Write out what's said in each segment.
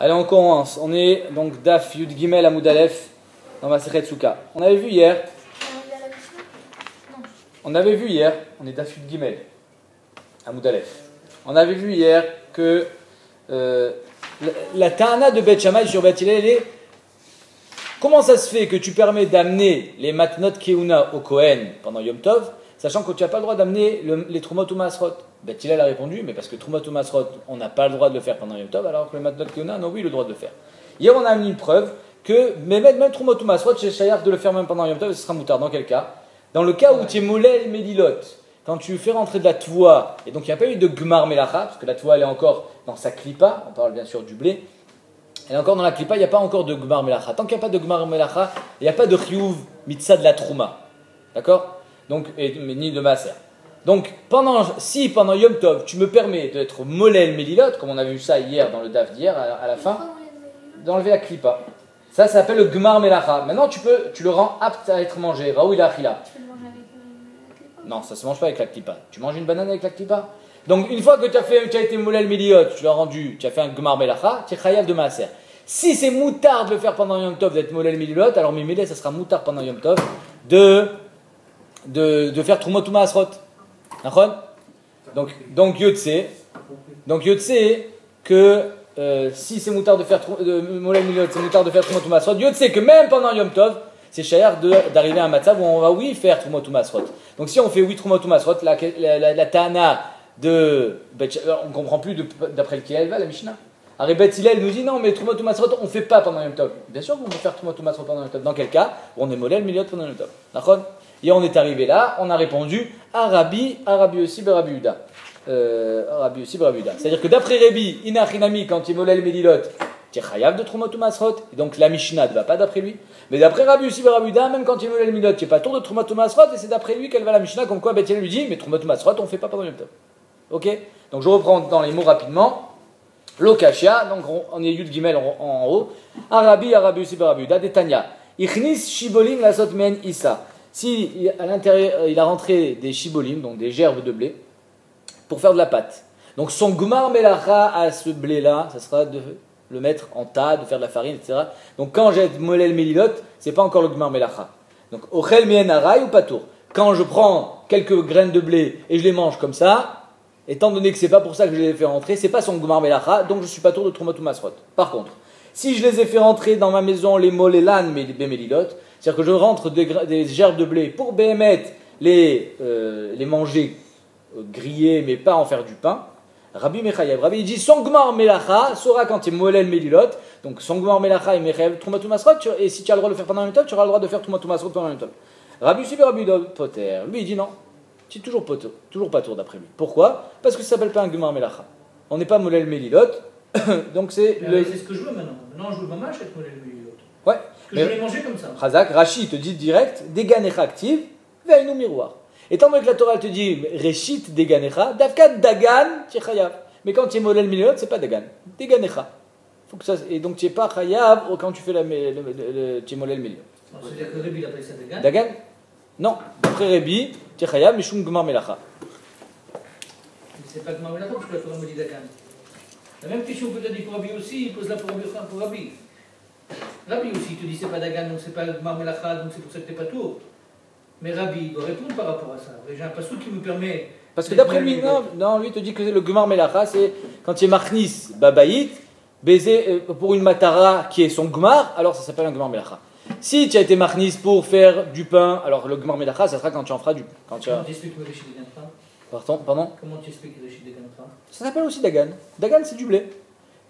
Allez, on commence. On est donc Daf Yud Gimel Amud Aleph dans Masechet Souka. On avait vu hier. On est Daf Yud Gimel Amud Aleph. On avait vu hier que la Ta'ana de Beth Shammai sur Beth Hillel est comment ça se fait que tu permets d'amener les matnot keuna au Kohen pendant Yom Tov, sachant que tu n'as pas le droit d'amener les Trumot ou Masrot. Beth Hillel a répondu, mais parce que Trumot ou Masrot, on n'a pas le droit de le faire pendant Yom Tov, alors que les matnot keuna, non, oui, le droit de le faire. Hier, on a mis une preuve que même Trumot ou Masrot, c'est shayar de le faire même pendant Yom Tov, et ce sera moutard. Dans quel cas? Dans le cas où tu es molel medilot, quand tu fais rentrer de la tvoa, et donc il n'y a pas eu de gmar melacha, parce que la tvoa elle est encore dans sa klipa, on parle bien sûr du blé, elle est encore dans la klipa, il n'y a pas encore de gmar melacha. Tant qu'il n'y a pas de gmar melacha, il n'y a pas de chiyuv mitzah de la trouma. D'accord? Donc, ni de maaser. Donc, si pendant Yom Tov, tu me permets d'être molel medilot, comme on avait vu ça hier dans le daf d'hier, à la fin, d'enlever la klipa. Ça s'appelle le gmar melacha. Maintenant, tu le rends apte à être mangé. Raoui la achila. Non, ça se mange pas avec la klipa. Tu manges une banane avec la klipa. Donc, une fois que tu as été molel medilot, tu as fait un gmar melacha, tu es chayav de maaser. Si c'est moutard de le faire pendant Yom Tov, d'être molel medilot, alors mimile, ça sera moutard pendant Yom Tov de faire trumot ou maasrot. Donc Yotse que si c'est moutard de faire molel medilot, c'est moutard de faire trumot ou maasrot. Yotse que même pendant Yom Tov, c'est shayar d'arriver à un matzav où on va oui faire trumot ou maasrot. Donc si on fait oui trumot ou maasrot, la ta'ana de on ne comprend plus d'après lequel elle va la Mishnah. Ari Beth Hillel nous dit non, mais trumot ou maasrot on ne fait pas pendant Yom Tov. Bien sûr qu'on peut faire trumot ou maasrot pendant Yom Tov. Dans quel cas? On est molel medilot pendant Yom Tov. D'accord? Et on est arrivé là, on a répondu à Rabbi aussi Rabbi Uda. C'est-à-dire que d'après Rabbi, Inachinami, quand il est molel medilot, tu es chayav de trumot ou masrot, et donc la Mishnah ne va pas d'après lui. Mais d'après Rabbi aussi Rabbi Uda, même quand il est molel medilot, tu n'es pas tour de trumot ou masrot, et c'est d'après lui qu'elle va la Mishnah, comme quoi Beth Hillel lui dit, mais trumot ou masrot, on ne fait pas pendant Yom Tov. Ok? Donc je reprends dans les mots rapidement. L'okashia, donc on est Yud Gimel en haut. Rabbi aussi Rabbi Uda, Detanya. Ichnis shibolim lasot men isa. Si à l'intérieur il a rentré des shibolim, donc des gerbes de blé, pour faire de la pâte. Donc son gmar melacha à ce blé-là, ça sera de le mettre en tas, de faire de la farine, etc. Donc quand j'ai molel melilot, c'est pas encore le gmar melacha. Donc ochel mien aray ou patour. Quand je prends quelques graines de blé et je les mange comme ça, étant donné que c'est pas pour ça que je les ai fait rentrer, c'est pas son gmar melacha, donc je suis pas tour de trumot ou masrot. Par contre, si je les ai fait rentrer dans ma maison les molelan melilot, c'est-à-dire que je rentre des gerbes de blé pour béhémet les manger grillés, mais pas en faire du pain. Rabbi Mechayev, Rabbi il dit son gmar melacha sera quand il est molel medilot, donc son gmar melacha et mechayev trumot ou masrot, et si tu as le droit de le faire pendant Yom Tov, tu auras le droit de faire trumot ou masrot pendant Yom Tov. Rabbi Sibi Rabbi Poter, lui il dit non, c'est toujours pas tour d'après lui. Pourquoi? Parce que ça s'appelle pas un gmar melacha. On n'est pas molel medilot, donc c'est c'est ce que je veux maintenant. Maintenant je veux mamash être molel medilot. Ouais. Que je vais manger comme ça. Razak, Rashi te dit direct, Deganecha active, veille-nous miroir. Étant donné que la Torah te dit Reshit Deganecha, Davkat Dagan, tu es chayav. Mais quand tu es molel milot, c'est pas Dagan, Deganecha. Et donc tu n'es pas chayav quand tu fais tu es molel milot. C'est-à-dire que Rabbi appelle ça Dagan? Dagan? Non, d'après Rabbi, tu es chayav, Mishum Gmar Melacha. C'est pas Gmar Melacha parce que la Torah me dit Dagan. La même question que tu as dit pour Rabbi aussi, il pose là pour Rabbi. Rabbi aussi, il te dit c'est pas Dagan, donc c'est pas Gmar Melacha, donc c'est pour ça que tu n'es pas tour. Mais Rabbi doit répondre par rapport à ça. J'ai un passou qui me permet. Parce que d'après lui, non, lui te dit que le Gmar Melacha, c'est quand il est Machnis Babaït, baiser pour une matara qui est son Gmar, alors ça s'appelle un Gmar Melacha. Si tu as été Machnis pour faire du pain, alors le Gmar Melacha, ça sera quand tu en feras du pain. Comment tu expliques le Réchid des Gantra? Pardon? Comment tu expliques le Réchid des Gantra? Ça s'appelle aussi Dagan. Dagan, c'est du blé.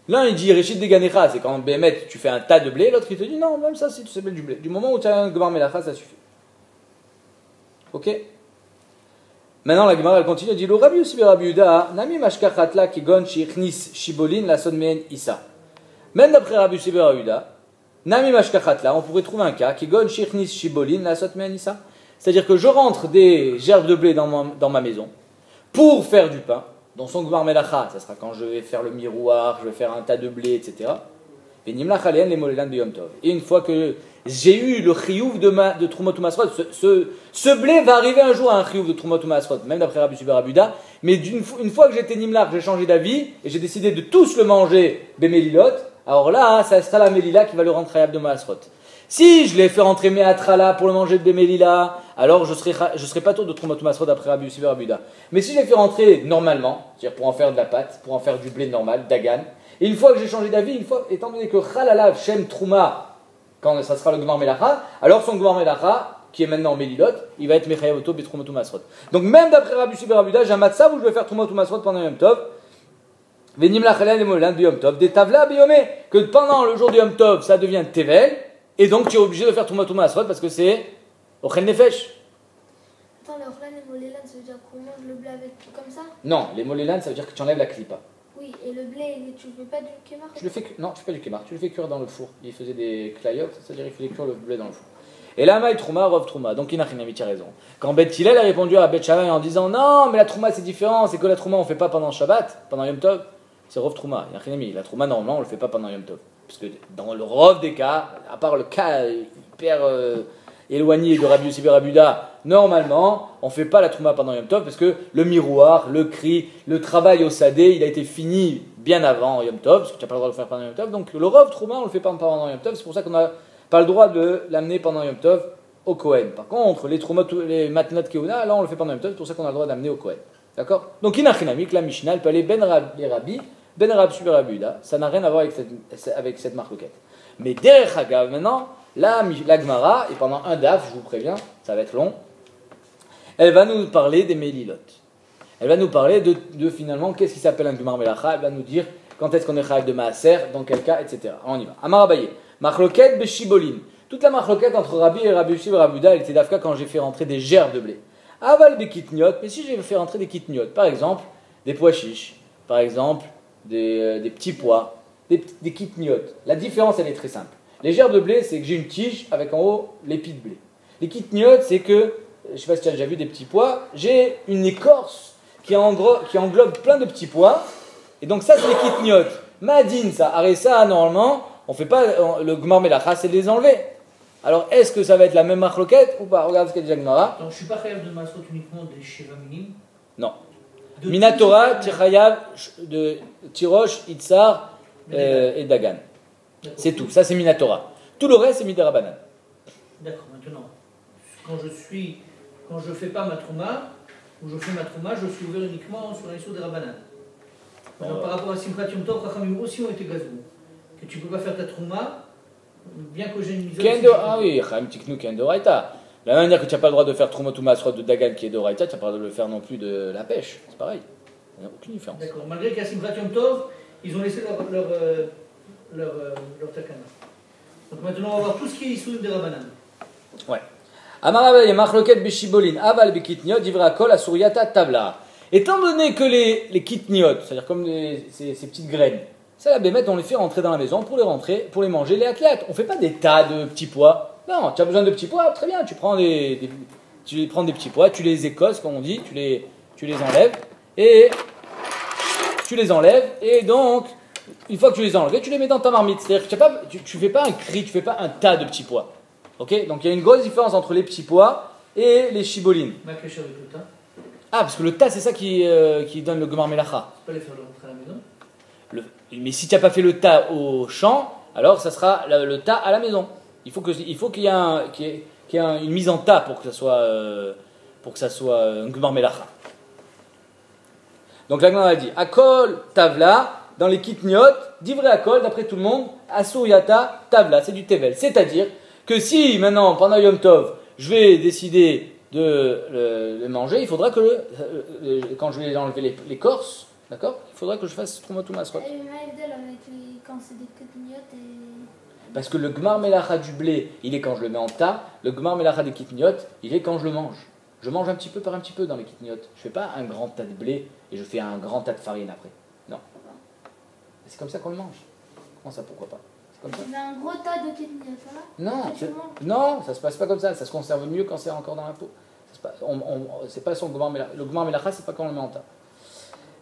L'un il dit Réchid Deganecha, c'est quand Béhémet tu fais un tas de blé, l'autre il te dit non, même ça c'est tout s'appelle du blé. Du moment où tu as un Gmar Melacha, ça suffit. Ok? Maintenant la Gemara elle continue, elle dit le Rabbi aussi Rabbi Uda, Nami Mashkachatla qui gon shichnis shibolin la son men isa. Même d'après Rabbi aussi Rabbi Uda, Nami Mashkachatla, on pourrait trouver un cas qui gon shichnis shibolin la son men isa. C'est-à-dire que je rentre des gerbes de blé dans ma maison pour faire du pain. Dans son gmar melacha, ça sera quand je vais faire le miroir, je vais faire un tas de blé, etc. Et une fois que j'ai eu le chiyuv de Trumot ou Masrot, ce blé va arriver un jour à un chiyuv de Trumot ou Masrot, même d'après Rabbi Super Abuda, mais une fois que j'étais nimlar, j'ai changé d'avis, et j'ai décidé de tous le manger bémélilot, alors là, ça sera la Mélila qui va le rendre Chayav de Maasrot. Si je l'ai fait rentrer Me'atrala pour le manger de Mélila, alors je serai pas tour de Troumat ou Maasrot après Rabbi Yossi Rabbi Yehuda. Mais si je l'ai fait rentrer normalement, c'est-à-dire pour en faire de la pâte, pour en faire du blé normal, dagan, et une fois que j'ai changé d'avis, étant donné que Chalalav Shem Trouma, quand ça sera le Gmar Melacha, alors son Gmar Melacha, qui est maintenant en Mélilot, il va être Mechayav Oto Betrumot ou Maasrot. Donc même d'après Rabbi Yossi Rabbi Yehuda, j'ai un matzav où je vais faire Troumat ou Maasrot pendant Yom Tov. Venim lachalel et molan du Yom Tov, des tavla biomé, que pendant le jour du Yom Tov, ça devient Tevel, et donc tu es obligé de faire Troumat ou Maasrot parce que c'est Ochel Nefesh. Attends, le Orlan et Molélan, ça veut dire qu'on mange le blé avec comme ça? Non, les molélan, ça veut dire que tu enlèves la clipa. Oui, et le blé, tu ne fais pas du kémar? Non, tu fais pas du kémar, tu le fais cuire dans le four. Il faisait des klayot, c'est-à-dire il faisait cuire le blé dans le four. Et là, Maï Trouma, Rov Trouma. Donc Inachinami, tu as raison. Quand Beth Hillel a répondu à Beth Shammai en disant non, mais la Trouma c'est différent, c'est que la Trouma on fait pas pendant Shabbat, pendant Yom Tov, c'est Rov Trouma. Inachinami, la Trouma normalement on le fait pas pendant Yom Tov. Parce que dans le Rov des cas, à part le cas hyper éloigné de Rabbi Yossi Rabbi Yehuda, normalement on fait pas la Trouma pendant Yom Tov parce que le miroir, le cri, le travail au Sadé, il a été fini bien avant Yom Tov, parce que tu n'as pas le droit de le faire pendant Yom Tov. Donc le Rov Trouma on le fait pas pendant Yom Tov, c'est pour ça qu'on a pas le droit de l'amener pendant Yom Tov au Kohen. Par contre, les Troumot, les Matnot Keuna, là on le fait pendant Yom Tov, c'est pour ça qu'on a le droit d'amener au Kohen. D'accord? Donc Inachinamik, la Mishnah, elle peut aller les Rabbi, Ben Rab Super Rabbi Yehuda, ça n'a rien à voir avec cette marloquette. Mais derrière Hagav, maintenant, la Gemara, et pendant un daf, je vous préviens, ça va être long, elle va nous parler des Mélilot. Elle va nous parler de finalement, qu'est-ce qui s'appelle un Gemar Melacha, elle va nous dire quand est-ce qu'on est Chayav de Maaser, dans quel cas, etc. On y va. Amar Abaye. Machloket beshibolin. Toute la machloket entre Rabbi et Rabbi Yossi et Rabbi Yehuda, elle était d'Afka quand j'ai fait rentrer des gerbes de blé. Aval bekitniot, mais si j'ai fait rentrer des kitniot, par exemple, des pois chiches, par exemple, des petits pois, des kitniot. La différence, elle est très simple. Les gerbes de blé, c'est que j'ai une tige avec en haut l'épi de blé. Les kitniot, c'est que, je ne sais pas si tu as déjà vu des petits pois, j'ai une écorce qui englobe plein de petits pois, et donc ça, c'est les kitniot. Madine, ça, arrête ça, normalement, on fait pas le Gmar Melacha, c'est de les enlever. Alors, est-ce que ça va être la même machloquette ou pas? Regarde ce qu'a dit la Gemara. Donc, je ne suis pas chayav de Maasrot uniquement des Sheva Minim. Non. Minatora, Tichayav, de Tirosh, Itzar et Dagan. C'est tout. Ça, c'est Minatora. Tout le reste, c'est Midarabanan. D'accord, maintenant, quand je ne fais pas ma trouma, ou je fais ma trouma, je suis ouvert uniquement sur les sauts des Rabanan. Par rapport à Simchat Yom Tov, Chachamim aussi ont été gazous. Que tu ne peux pas faire ta trouma, bien que j'ai une mise Ah oui, Chaim Tiknou qui est Doraita. De la même manière que tu n'as pas le droit de faire Troumot ou Masrot de Dagan qui est Doraita, tu n'as pas le droit de le faire non plus de la pêche. C'est pareil. Il n'y a aucune différence. D'accord, malgré qu'à Simchat Yom Tov, ils ont laissé leur takana. Donc maintenant, on va voir tout ce qui est issoud des Rabanan. Ouais. Amarabaye, Machloket Beshibolin, Aval Bekitniot, Divrakol, Asuriata, Tabla. Étant donné que les kitniot, c'est-à-dire comme ces petites graines, ça la bémette, on les fait rentrer dans la maison pour les manger, les athlètes. On ne fait pas des tas de petits pois. Non, tu as besoin de petits pois, très bien, tu prends des petits pois, tu les écosses, comme on dit, tu les enlèves, et donc, une fois que tu les as enlevés, tu les mets dans ta marmite. C'est-à-dire que tu fais pas un cri, tu fais pas un tas de petits pois. Ok? Donc il y a une grosse différence entre les petits pois et les chibolines. Ah, parce que le tas, c'est ça qui donne le Gomar Melacha. Tu peux les faire rentrer à la maison. Mais si tu n'as pas fait le tas au champ, alors ça sera le tas à la maison. Il faut qu'il y ait une mise en tas pour que ça soit un Gomar Melacha. Donc la Gemara dit Akol Tavla, dans les kitniot, d'ivré Akol, d'après tout le monde, Asuriata Tavla, c'est du Tevel. C'est-à-dire que si maintenant, pendant Yom Tov, je vais décider de le manger, il faudra que quand je vais enlever l'écorce, d'accord, il faudra que je fasse Troumot ou Masrot. Quand c'est des kitniot et... Parce que le Gmar Melacha du blé, il est quand je le mets en tas, le Gmar Melacha des kitniot, il est quand je le mange. Je mange un petit peu par un petit peu dans les kitniot. Je ne fais pas un grand tas de blé et je fais un grand tas de farine après. Non. C'est comme ça qu'on le mange. Comment ça, pourquoi pas? C'est comme ça. Mais un gros tas de kitniot, ça va? Non, ça se passe pas comme ça. Ça se conserve mieux quand c'est encore dans la peau. C'est pas son Gmar Melacha. Le Gmar Melacha, c'est pas quand on le met en tas.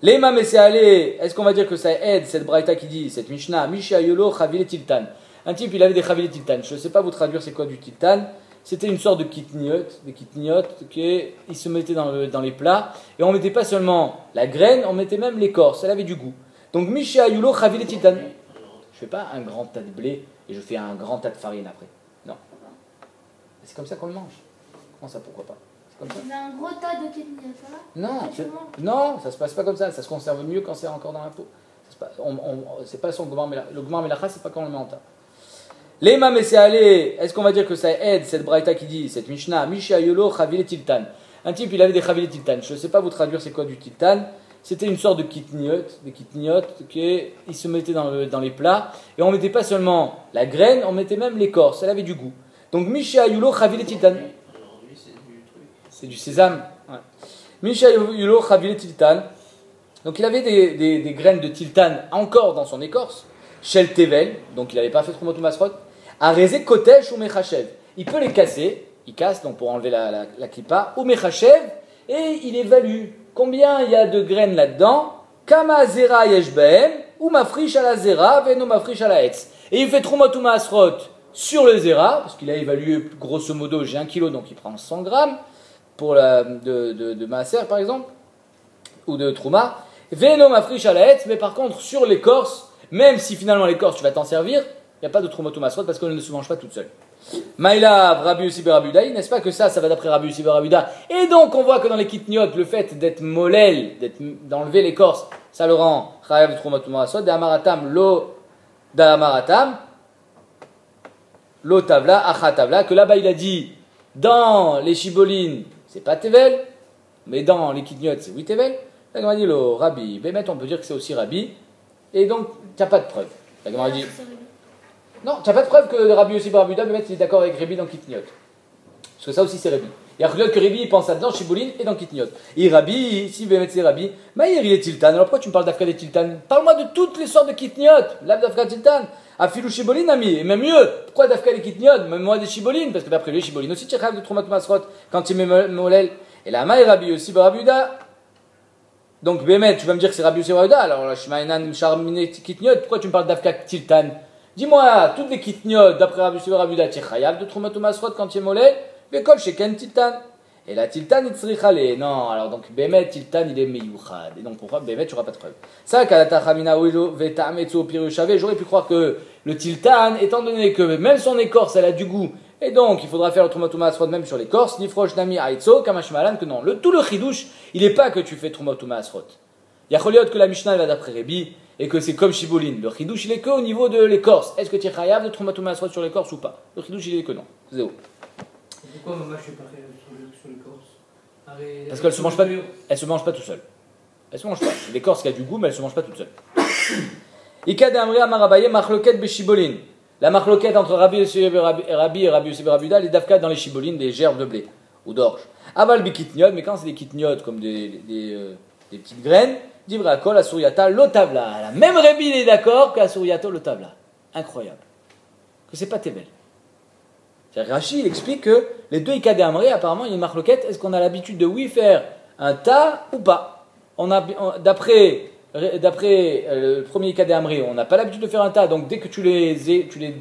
L'Ema Messéalé, est-ce qu'on va dire que ça aide cette braïta qui dit, cette Mishnah, Misha Yolo Chavile Tiltan. Un type, il avait des Chavile Tiltan. Je ne sais pas vous traduire c'est quoi du Tiltan. C'était une sorte de kitniot, qu'il se mettait dans les plats. Et on mettait pas seulement la graine, on mettait même l'écorce. Elle avait du goût. Donc Misha Yolo Chavile Tiltan. Je fais pas un grand tas de blé et je fais un grand tas de farine après. Non. C'est comme ça qu'on le mange. Comment ça, pourquoi pas? C'est comme ça. On a un gros tas de kitniyot, voilà. Non, Après, tu le manges. non, ça se passe pas comme ça. Ça se conserve mieux quand c'est encore dans la peau. C'est pas son gomar melacha. Le gomar melacha, c'est pas quand on le met en tas. Les allé. Est-ce qu'on va dire que ça aide cette braïta qui dit, cette Mishnah, Misha Yolo Chavile Tiltan. Un type, il avait des Chavile Tiltan. Je ne sais pas vous traduire c'est quoi du Tiltan. C'était une sorte de kitniot, qui se mettait dans les plats. Et on mettait pas seulement la graine, on mettait même l'écorce. Elle avait du goût. Donc Misha Yolo Chavile Tiltan. Aujourd'hui, c'est du truc. C'est du sésame. Ouais. Misha Yolo Chavile Tiltan. Donc il avait des graines de tiltan encore dans son écorce. Shel Tevel, donc il n'avait pas fait Trumot Masrot. Arezé Kotesh ou Mechachev. Il peut les casser, il casse donc pour enlever la kippa, ou Mechachev, et il évalue combien il y a de graines là-dedans. Kama Zera Yeshbaem, ou Mafrish à la Zera, Veno Mafrish à la Etz. Et il fait Trumot Masrot sur le Zera, parce qu'il a évalué grosso modo, j'ai 1 kilo, donc il prend 100 grammes pour de Maaser par exemple, ou de Trouma. Veno Mafrish à la Etz, mais par contre sur l'écorce, même si finalement l'écorce tu vas t'en servir, il n'y a pas de Trumot Masrot parce qu'elle ne se mange pas toute seule. Maïla, Rabbi Yossi ben Rabbi Uda, n'est-ce pas que ça va d'après Rabbi Yossi ben Rabbi Uda? Et donc on voit que dans les kitniot, le fait d'être molel, d'enlever l'écorce, ça le rend Chayav Trumot Masrot, d'Amaratam, d'Amaratam, lo tavla, acha tavla, que là-bas il a dit, dans les chibolines, c'est pas tevel, mais dans les kitniot, c'est oui tevel. La Gemara dit, le Rabbi, Bémet, on peut dire que c'est aussi Rabbi, et donc tu n'as pas de preuve. La Gemara dit, non, tu n'as pas de preuve que le Rabbi aussi par Rabbi Uda, Bémet, il est d'accord avec Rabbi dans Kitniot. Parce que ça aussi c'est Rabbi. Il y a que Rabbi, il pense à dans Shibbolin et dans Kitniot. Et Rabbi, si Bémet c'est Rabbi, Maïr il est Tiltan. Alors pourquoi tu me parles d'Afka des Tiltan? Parle-moi de toutes les sortes de Kitniot. L'Af d'Afka Tiltan. Afilou Shibbolin, ami. Et même mieux, pourquoi d'Afka des Kitniot? Même moi des Shibbolin. Parce que d'après lui, Shibbolin aussi, tu as de Trumat Masrot quand il met Molel. Et là, Maïr Rabbi aussi par Rabbi Uda. Donc, Bémet, tu vas me dire que c'est Rabbi Yossi ben Rabbi Uda. Alors, Shmaïnan, Charminé, Kitniot, pourquoi tu me parles d'Afka Tiltan? Dis-moi, toutes les Kitniot, d'après Rabbi Yossi ben Rabbi Uda, tu es chayav de Trumat Masrot quand tu es mollet, Bekol Sheken Tiltan. Et la Tiltan, il tzrichale. Non, alors donc, Bémet, Tiltan, il est meyouchad. Et donc, pourquoi Bémet, tu n'auras pas de preuve. Ça, Kalata Chamina Oilo, Veta Metsu Pirushavé, j'aurais pu croire que le Tiltan, étant donné que même son écorce, elle a du goût, et donc, il faudra faire le Trumat Masrot même sur l'écorce, Nifrosh Nami Aitzo, Kamashmalan, que non. Tout le chidouche, il n'est pas que tu fais Trumat Masrot. Il y a Choliot que la Mishnah va d'après Rébi, et que c'est comme Shibbolin. Le chidouche, il est que au niveau de l'écorce. Est-ce que tu es chayav de Trumat Masrot sur l'écorce ou pas? Le chidouche, il est que non. Zéro. Pourquoi maman, je suis pas chayav sur l'écorce? Parce qu'elle se mange pas, elle se mange pas tout seule. Elle se mange pas. L'écorce qui a du goût, mais elle se mange pas toute seule. Ika d'Amri Amarabaye, Machloket Beshibolin. La marloquette entre Rabbi et Rabbi Yossi ben Rabbi Uda, les dafka dans les chibolines, des gerbes de blé ou d'orge. Aval bikitniot, mais quand c'est des kitniot comme des petites graines, d'Ivrakol, Asuriata, l'otavla. La même Rabbi il est d'accord qu'Asuriata, l'otavla. Incroyable. Que c'est pas Tébel. Rashi il explique que les deux Ika d'Amré, apparemment, il y a une marloquette. Est-ce qu'on a l'habitude de oui faire un tas ou pas? D'après le premier Ika d'Amré, on n'a pas l'habitude de faire un tas, donc dès que tu les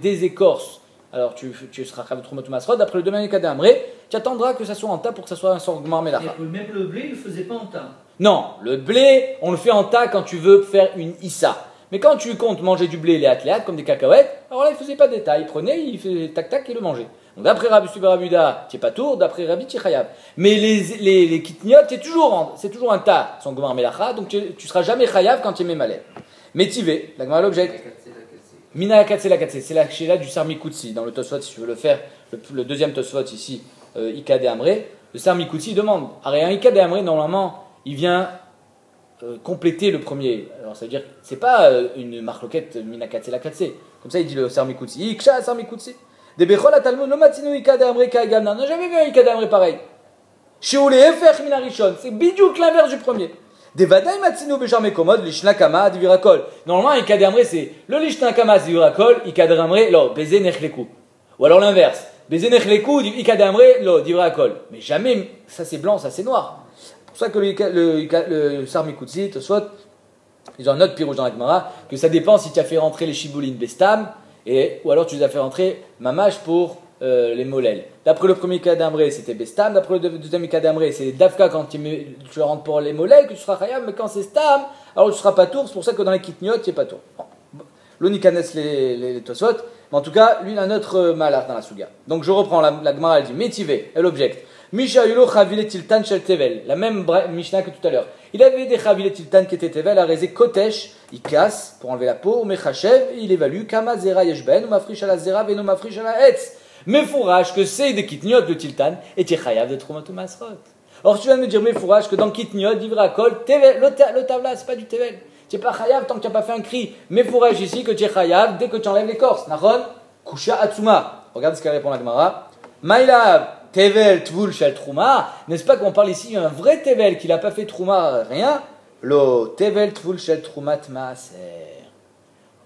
désécorces, alors tu seras Chayav Trumot Masrot. D'après le deuxième Ika d'Amré, tu attendras que ça soit en tas pour que ça soit un sort Gmar Melacha. Même le blé, il ne le faisait pas en tas. Non, le blé, on le fait en tas quand tu veux faire une issa. Mais quand tu comptes manger du blé léat comme des cacahuètes, alors là il ne faisait pas des tas, il prenait, il faisait tac-tac et le mangeait. Donc d'après Rabbi Yossi ben Rabbi Uda, tu n'es pas tour, d'après Rabbi tu es chayav. Mais les kitniot, c'est toujours un tas, son gomar melacha, donc tu ne seras jamais chayav quand tu es mémalé. Métivé, la gomar l'objet. Mina katse la katse, c'est la chéla du Sarmikoutsi, dans le Tosfot, si tu veux le faire, le deuxième Tosfot ici, Ika de Amré, le Sarmikoutsi demande, un Ika de Amré, normalement, il vient compléter le premier. Alors ça veut dire, c'est pas une marloquette Mina katse la katse, comme ça il dit le Sarmikoutsi, Iksha Sarmikoutsi. Des Bechol à Talmud, le Matsinu Ika d'Amré Kagamna. On n'a jamais vu un Ika d'Amré pareil. Sheoule Efech Minarishon. C'est bidiouk l'inverse du premier. Des Vadaï Matsinu Bejar Mekomod, Lishnakama, Divirakol. Normalement, Ika d'Amré, c'est le Lishnakama, Divirakol, Ika d'Amré, lo, Beze Nechleku. Ou alors l'inverse. Beze Nechleku, Ika d'Amré, lo, Divirakol. Mais jamais, ça c'est blanc, ça c'est noir. C'est pour ça que le Sarmikoutsi, soit, ils ont un autre pirouge dans la Gemara, que ça dépend si tu as fait rentrer les Shiboulin Bestam, ou alors tu les as fait rentrer mamash pour les molel. D'après le premier cas d'Amré, c'était Bestam. D'après le deuxième cas d'Amré, c'est Dafka quand tu rentres pour les molel que tu seras Khayab. Mais quand c'est Stam, alors tu seras pas tour. C'est pour ça que dans les Kitniot, tu n'es pas tour. Bon. L'onikanes les Tosfot. Mais en tout cas, lui, il a un autre malach dans la Suga. Donc je reprends, la Gemara, elle dit, Métivé, elle objecte. Misha yulo chavile tiltan shel tevel. La même Mishnah que tout à l'heure. Il avait des chavile tiltan qui étaient tevel, à raison kotesh, il casse pour enlever la peau, ou mechachev, il évalue, kama zera yeshben, ou mafrish ala zera, veno mafrish ala etz. Mais fourrage que c'est des kitniot de tiltan, et chayav de trumat ou masrot. Or tu viens de me dire, mais fourrage que dans kitniot, divra kol, tevel, le tavla, c'est pas du tevel. Tu n'es pas chayav tant que tu n'as pas fait un cri. Mais fourrage ici que tu es chayav dès que tu enlèves l'écorce. Nachon, kusha atsuma. Regarde ce qu'elle répond la Gemara. Maïlav. Tevel tvul shel trouma, n'est-ce pas qu'on parle ici d'un vrai tevel qui n'a pas fait trouma, rien? Lo tevel tvul shel troumat maaser.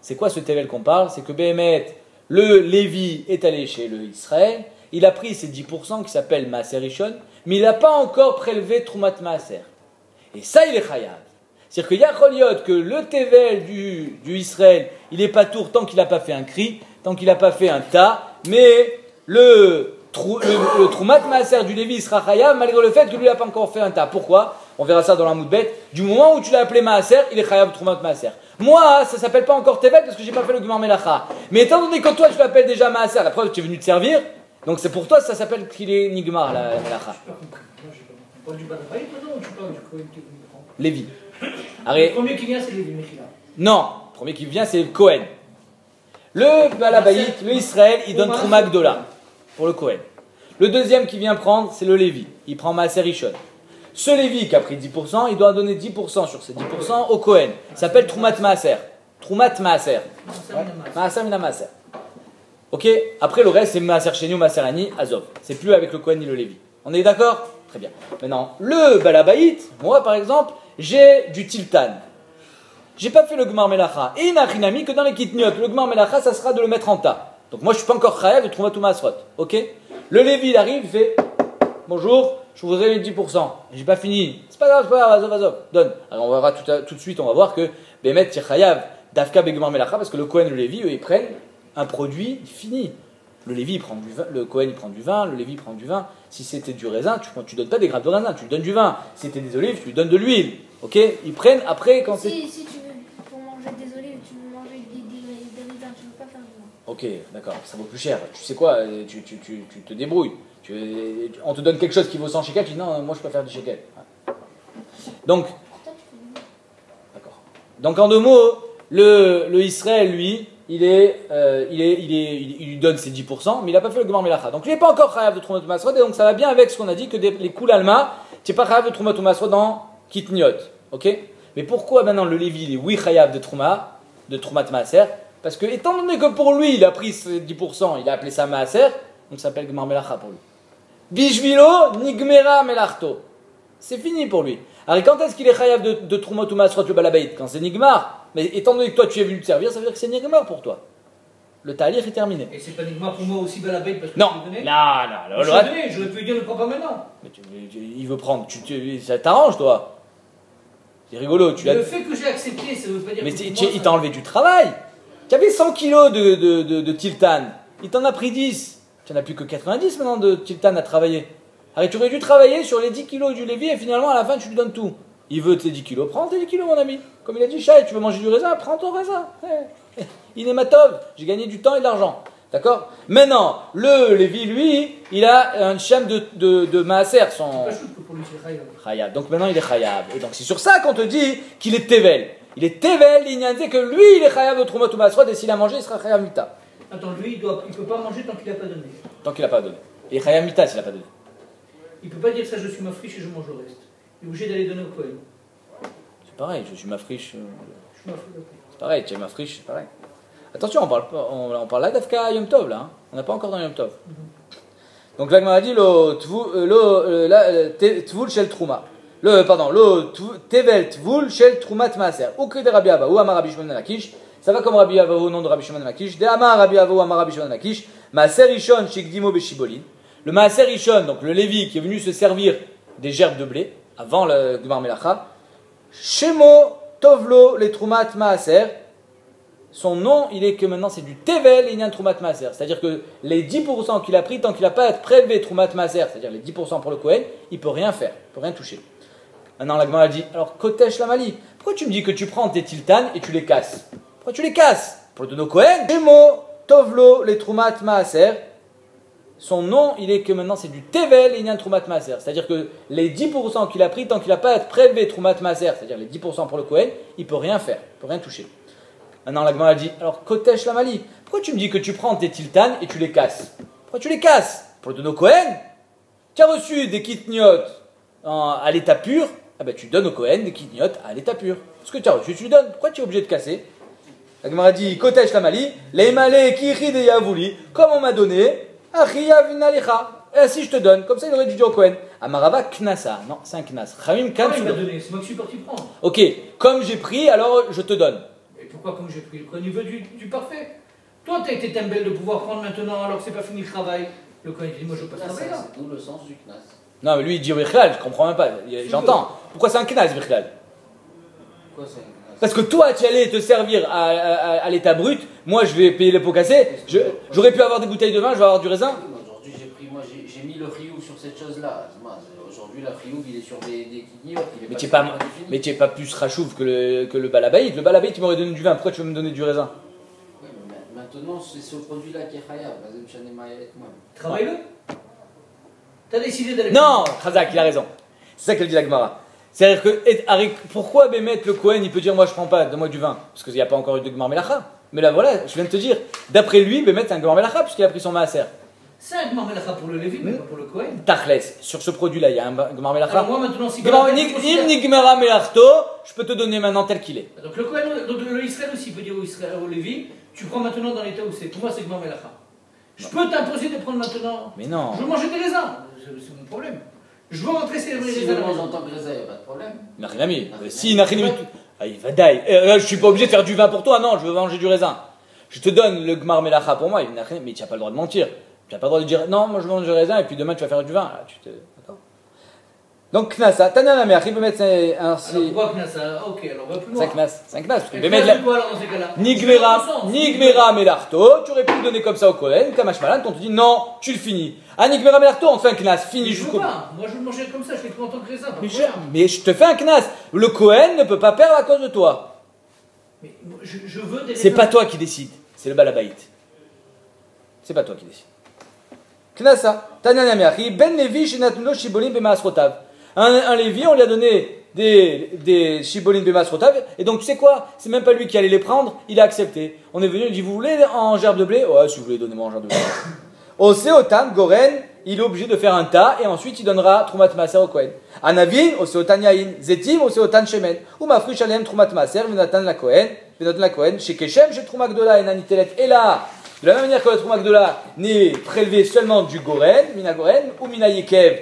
C'est quoi ce tevel qu'on parle? C'est que Béhémet, le Lévi est allé chez le Israël, il a pris ses 10% qui s'appellent maaser rishon, mais il n'a pas encore prélevé troumat maaser. Et ça, il est chayav. C'est-à-dire qu'il y a choliot que le tevel du Israël, il n'est pas tour tant qu'il n'a pas fait un cri, tant qu'il n'a pas fait un tas, mais le Troumat Maaser du Lévi sera chayav malgré le fait que lui n'a pas encore fait un tas. Pourquoi? On verra ça dans la moudbet. Du moment où tu l'as appelé Maaser, il est chayav Troumat Maaser. Moi, ça s'appelle pas encore Tevel parce que j'ai pas fait le Gmar Melacha. Mais étant donné que toi tu l'appelles déjà Maaser, la preuve que tu es venu te servir, donc c'est pour toi ça s'appelle qu'il est Nigmar la Melacha. Lévi. Le premier qui vient c'est Lévi Mechila. Non, le premier qui vient c'est Cohen. Le Balabaït, le Israël, il donne Trouma Gdola pour le Cohen. Le deuxième qui vient prendre, c'est le Lévi. Il prend Maaser Rishon. Ce Lévi qui a pris 10%, il doit donner 10% sur ces 10% au Cohen. Ça s'appelle Troumat Maaser. Troumat Maaser. Maaser mina Maaser. Ok? Après le reste, c'est Maaser Sheni ou Maaser Ani, Azov. C'est plus avec le Cohen ni le Lévi. On est d'accord? Très bien. Maintenant, le Balabaït, moi par exemple, j'ai du Tiltan. J'ai pas fait le Gmar Melacha. Et il n'a rien mis que dans les Kitniot. Le Gmar Melacha, ça sera de le mettre en tas. Donc moi je suis pas encore chayav de trouver tout masrot, ok? Le Lévi il arrive, il fait bonjour, je voudrais les 10%. J'ai pas fini, c'est pas grave, azov, donne. Alors on verra tout de suite, on va voir que Bémet t'es chayav d'Afka Begmar Melacha parce que le Kohen et le Lévi eux ils prennent un produit fini. Le Lévi il prend du vin, le Kohen il prend du vin, le Lévi prend du vin. Si c'était du raisin, tu donnes pas des grappes de raisin, tu lui donnes du vin. Si c'était des olives, tu lui donnes de l'huile, ok? Ils prennent après quand c'est. Si tu veux pour manger des olives, tu veux manger des raisins, tu veux pas faire du vin. Ok, d'accord, ça vaut plus cher. Tu sais quoi, tu te débrouilles. On te donne quelque chose qui vaut 100 shekels, tu dis non, moi je peux faire du shekel. Donc, d'accord. Donc en deux mots, le Israël, lui, il lui donne ses 10%, mais il n'a pas fait le Gmar Melacha. Donc il n'est pas encore chayav de Troumat Masrod, et donc ça va bien avec ce qu'on a dit que les Koul Alma, tu n'es pas chayav de Troumat Masrod dans Kitniot. Ok? Mais pourquoi maintenant le Lévi, il est oui chayav de Troumat Maaser? Parce que, étant donné que pour lui, il a pris ses 10%, il a appelé ça Maaser, donc ça s'appelle Gmar Melacha pour lui. Bishvilo, Nigmera Melachto. C'est fini pour lui. Alors, quand est-ce qu'il est chayav de Troumot ou Masrot le Balabaït? Quand c'est Nigmar. Mais étant donné que toi, tu es venu te servir, ça veut dire que c'est Nigmar pour toi. Le talir est terminé. Et c'est pas Nigmar pour moi aussi Balabaït parce que non. tu donné? Non. Je l'ai donné, j'aurais pu lui dire le prends pas maintenant. Mais il veut prendre. Ça t'arrange, toi. C'est rigolo. Le fait que j'ai accepté, ça veut pas dire mais que il t'a enlevé du travail. Tu avais 100 kilos de Tiltan. Il t'en a pris 10. Tu n'en as plus que 90 maintenant de Tiltan à travailler. Alors tu aurais dû travailler sur les 10 kilos du Lévi et finalement à la fin tu lui donnes tout. Il veut tes 10 kilos, prends tes 10 kilos mon ami. Comme il a dit, Chai, tu veux manger du raisin, prends ton raisin. Inématov, j'ai gagné du temps et de l'argent. D'accord? Maintenant, le Lévi, lui, il a un shem de Maaser, son. Pour lui, c'est Chayav. Donc maintenant il est Chayav. Et donc c'est sur ça qu'on te dit qu'il est Tevel. Il est Tevel, il dit que lui il est Chayav de Troumot ou Masrod et s'il a mangé il sera Chayav Mita. Attends, lui il ne peut pas manger tant qu'il n'a pas donné. Tant qu'il n'a pas donné. Et Chayav Mita s'il n'a pas donné. Il ne peut pas dire ça, je suis ma friche et je mange le reste. Il est obligé d'aller donner au Kohen. C'est pareil, je suis ma friche. Je suis ma friche. C'est pareil, tu es ma friche, c'est pareil. Attention, on parle là d'Afka Yom Tov là. Hein. On n'a pas encore dans Yom Tov. Donc là, il m'a dit Tvul Shel Trouma. Tevel Tvul Shel Troumat Maaser. Ou que de Rabbi Ava, ou Amar Rabbi Shimon ben Lakish. Ça va comme Rabbi Ava au nom de Rabbi Shimon ben Lakish. De Amar Rabbi Ava ou Amar Rabbi Shimon ben Lakish. Maaser Rishon Shikdimo Beshibolin. Le Maaser Rishon, donc le Lévi qui est venu se servir des gerbes de blé avant le Gmar Melacha. Shemo Tovlo le Troumat Maaser. Son nom, il est que maintenant c'est du Tevel et il y a un Troumat Maaser. C'est-à-dire que les 10% qu'il a pris, tant qu'il n'a pas prélevé Troumat Maaser, c'est-à-dire les 10% pour le Kohen, il ne peut rien faire, il ne peut rien toucher. Maintenant la Gemara dit, alors Kotesh la Mali, pourquoi tu me dis que tu prends tes tiltanes et tu les casses? Pourquoi tu les casses? Pour le donner au Kohen, Shemo Tovlo les Trumat Maaser. Son nom, il est que maintenant c'est du Tevel et il y a un Trumat Maaser. C'est-à-dire que les 10% qu'il a pris, tant qu'il n'a pas prélevé Trumat Maaser, c'est-à-dire les 10% pour le Kohen, il ne peut rien faire, il ne peut rien toucher. Maintenant la Gemara dit, alors Kotesh la Mali, pourquoi tu me dis que tu prends tes tiltanes et tu les casses? Pourquoi tu les casses? Pour le donner au Kohen? Tu as reçu des kitniot à l'état pur, ah ben tu donnes au Kohen des kitniot à l'état pur. Ce que tu as reçu, tu lui donnes. Pourquoi tu es obligé de casser? La Gemara dit, Kotesh la Mali, les malais qui ri de Yavouli, comme on m'a donné, Achiya vinalecha. Et ainsi je te donne. Comme ça, il aurait dû dire au Kohen. Amarava knasa. Non, c'est un knas. Chamim kan. Il m'a donné, c'est moi qui suis parti prendre. Ok, comme j'ai pris, alors je te donne. Et pourquoi comme j'ai pris? Le Kohen, il veut du parfait. Toi, tu as été tembel de pouvoir prendre maintenant alors que c'est pas fini le travail. Le Kohen, il dit, moi je veux pas travailler là. C'est d'où le sens du knas. Non, mais lui, il dit Bichlal, je comprends même pas. J'entends. Pourquoi c'est un knas, Bichlal? Pourquoi c'est un knas? Parce que toi, tu allais te servir à l'état brut. Moi, je vais payer les pots cassés. J'aurais pu avoir des bouteilles de vin, je vais avoir du raisin. Aujourd'hui, j'ai mis le rioux sur cette chose-là. Aujourd'hui, la rioux, il est sur des kidneys. Mais tu n'es pas plus rachouf que le balabaït. Le balabaït, tu m'aurais donné du vin. Pourquoi tu veux me donner du raisin? Oui, mais maintenant, c'est ce produit-là qui est khayab. Travaille-le. T'as décidé d'aller. Non, Khazak, il a raison. C'est ça qu'elle dit la Gemara. C'est-à-dire que, pourquoi Bémet le Kohen, il peut dire moi je prends pas, donne-moi du vin? Parce qu'il n'y a pas encore eu de Gmar Melacha. Mais là voilà, je viens de te dire, d'après lui, Bémet c'est un Gmar Melacha puisqu'il a pris son Maaser. C'est un Gmar Melacha pour le Lévi, mais pas pour le Kohen. Tachles, sur ce produit-là, il y a un Gmar Melacha. Alors moi maintenant, si Gmara Melachto, je peux te donner maintenant tel qu'il est. Donc le Kohen, donc le Israël aussi peut dire au Israël, au Lévi, tu prends maintenant dans l'état où c'est. Pour moi, c'est Gmar Melacha. Je peux t'imposer de prendre maintenant. Mais non. Je veux manger des raisins. C'est mon problème. Je veux rentrer ces raisins. Si je mange en tant que raisin, il n'y a pas de problème. Nachinami. Si Nachinami. Ah, il va daï. Je suis pas obligé de faire du vin pour toi, non, je veux manger du raisin. Je te donne le Gmar Melacha pour moi, mais tu n'as pas le droit de mentir. Tu n'as pas le droit de dire non, moi je mange du raisin et puis demain tu vas faire du vin. Là, d'accord. Donc Knasa, Tana la mère, il peut mettre un. Alors pourquoi Knasa? Ok, alors on va plus loin. C'est un Knas. Parce que quoi alors dans ces cas-là? Nigmera Melarto, tu aurais pu le donner comme ça au Kohen, Kamash Malan, on te dit non, tu le finis. Ah, Nigmera Melarto, on te fait un Knas, fini jusqu'au bout. Moi je veux le manger comme ça, je l'ai pris en tant que raisin. Mais je te fais un Knas. Le Kohen ne peut pas perdre à cause de toi. Mais je veux des. C'est pas toi qui décide, c'est le Balabaït. C'est pas toi qui décide. Knasa, Tanya Meachi, Ben Levi, Shenatnuno, Shibolim, Bemasrotav. Un Lévi, on lui a donné des Shibolim Bemasrotav, et donc tu sais quoi? C'est même pas lui qui allait les prendre, il a accepté. On est venu, il dit vous voulez en gerbe de blé? Ouais, si vous voulez, donnez-moi en gerbe de blé. Oseotan, Goren, il est obligé de faire un tas, et ensuite il donnera Trumat Maaser au Kohen. Anavin, Oseotan Yain, Zetim, Oseotan Shemen. Ou Mafrish Alem, Trumat Maaser, Venatan la Kohen, chez Keshem, chez Trumat Gdola, et Nanitelet, et là. De la même manière que le Trumat Gdola n'est prélevé seulement du Goren, Mina Goren, ou Mina Yekev,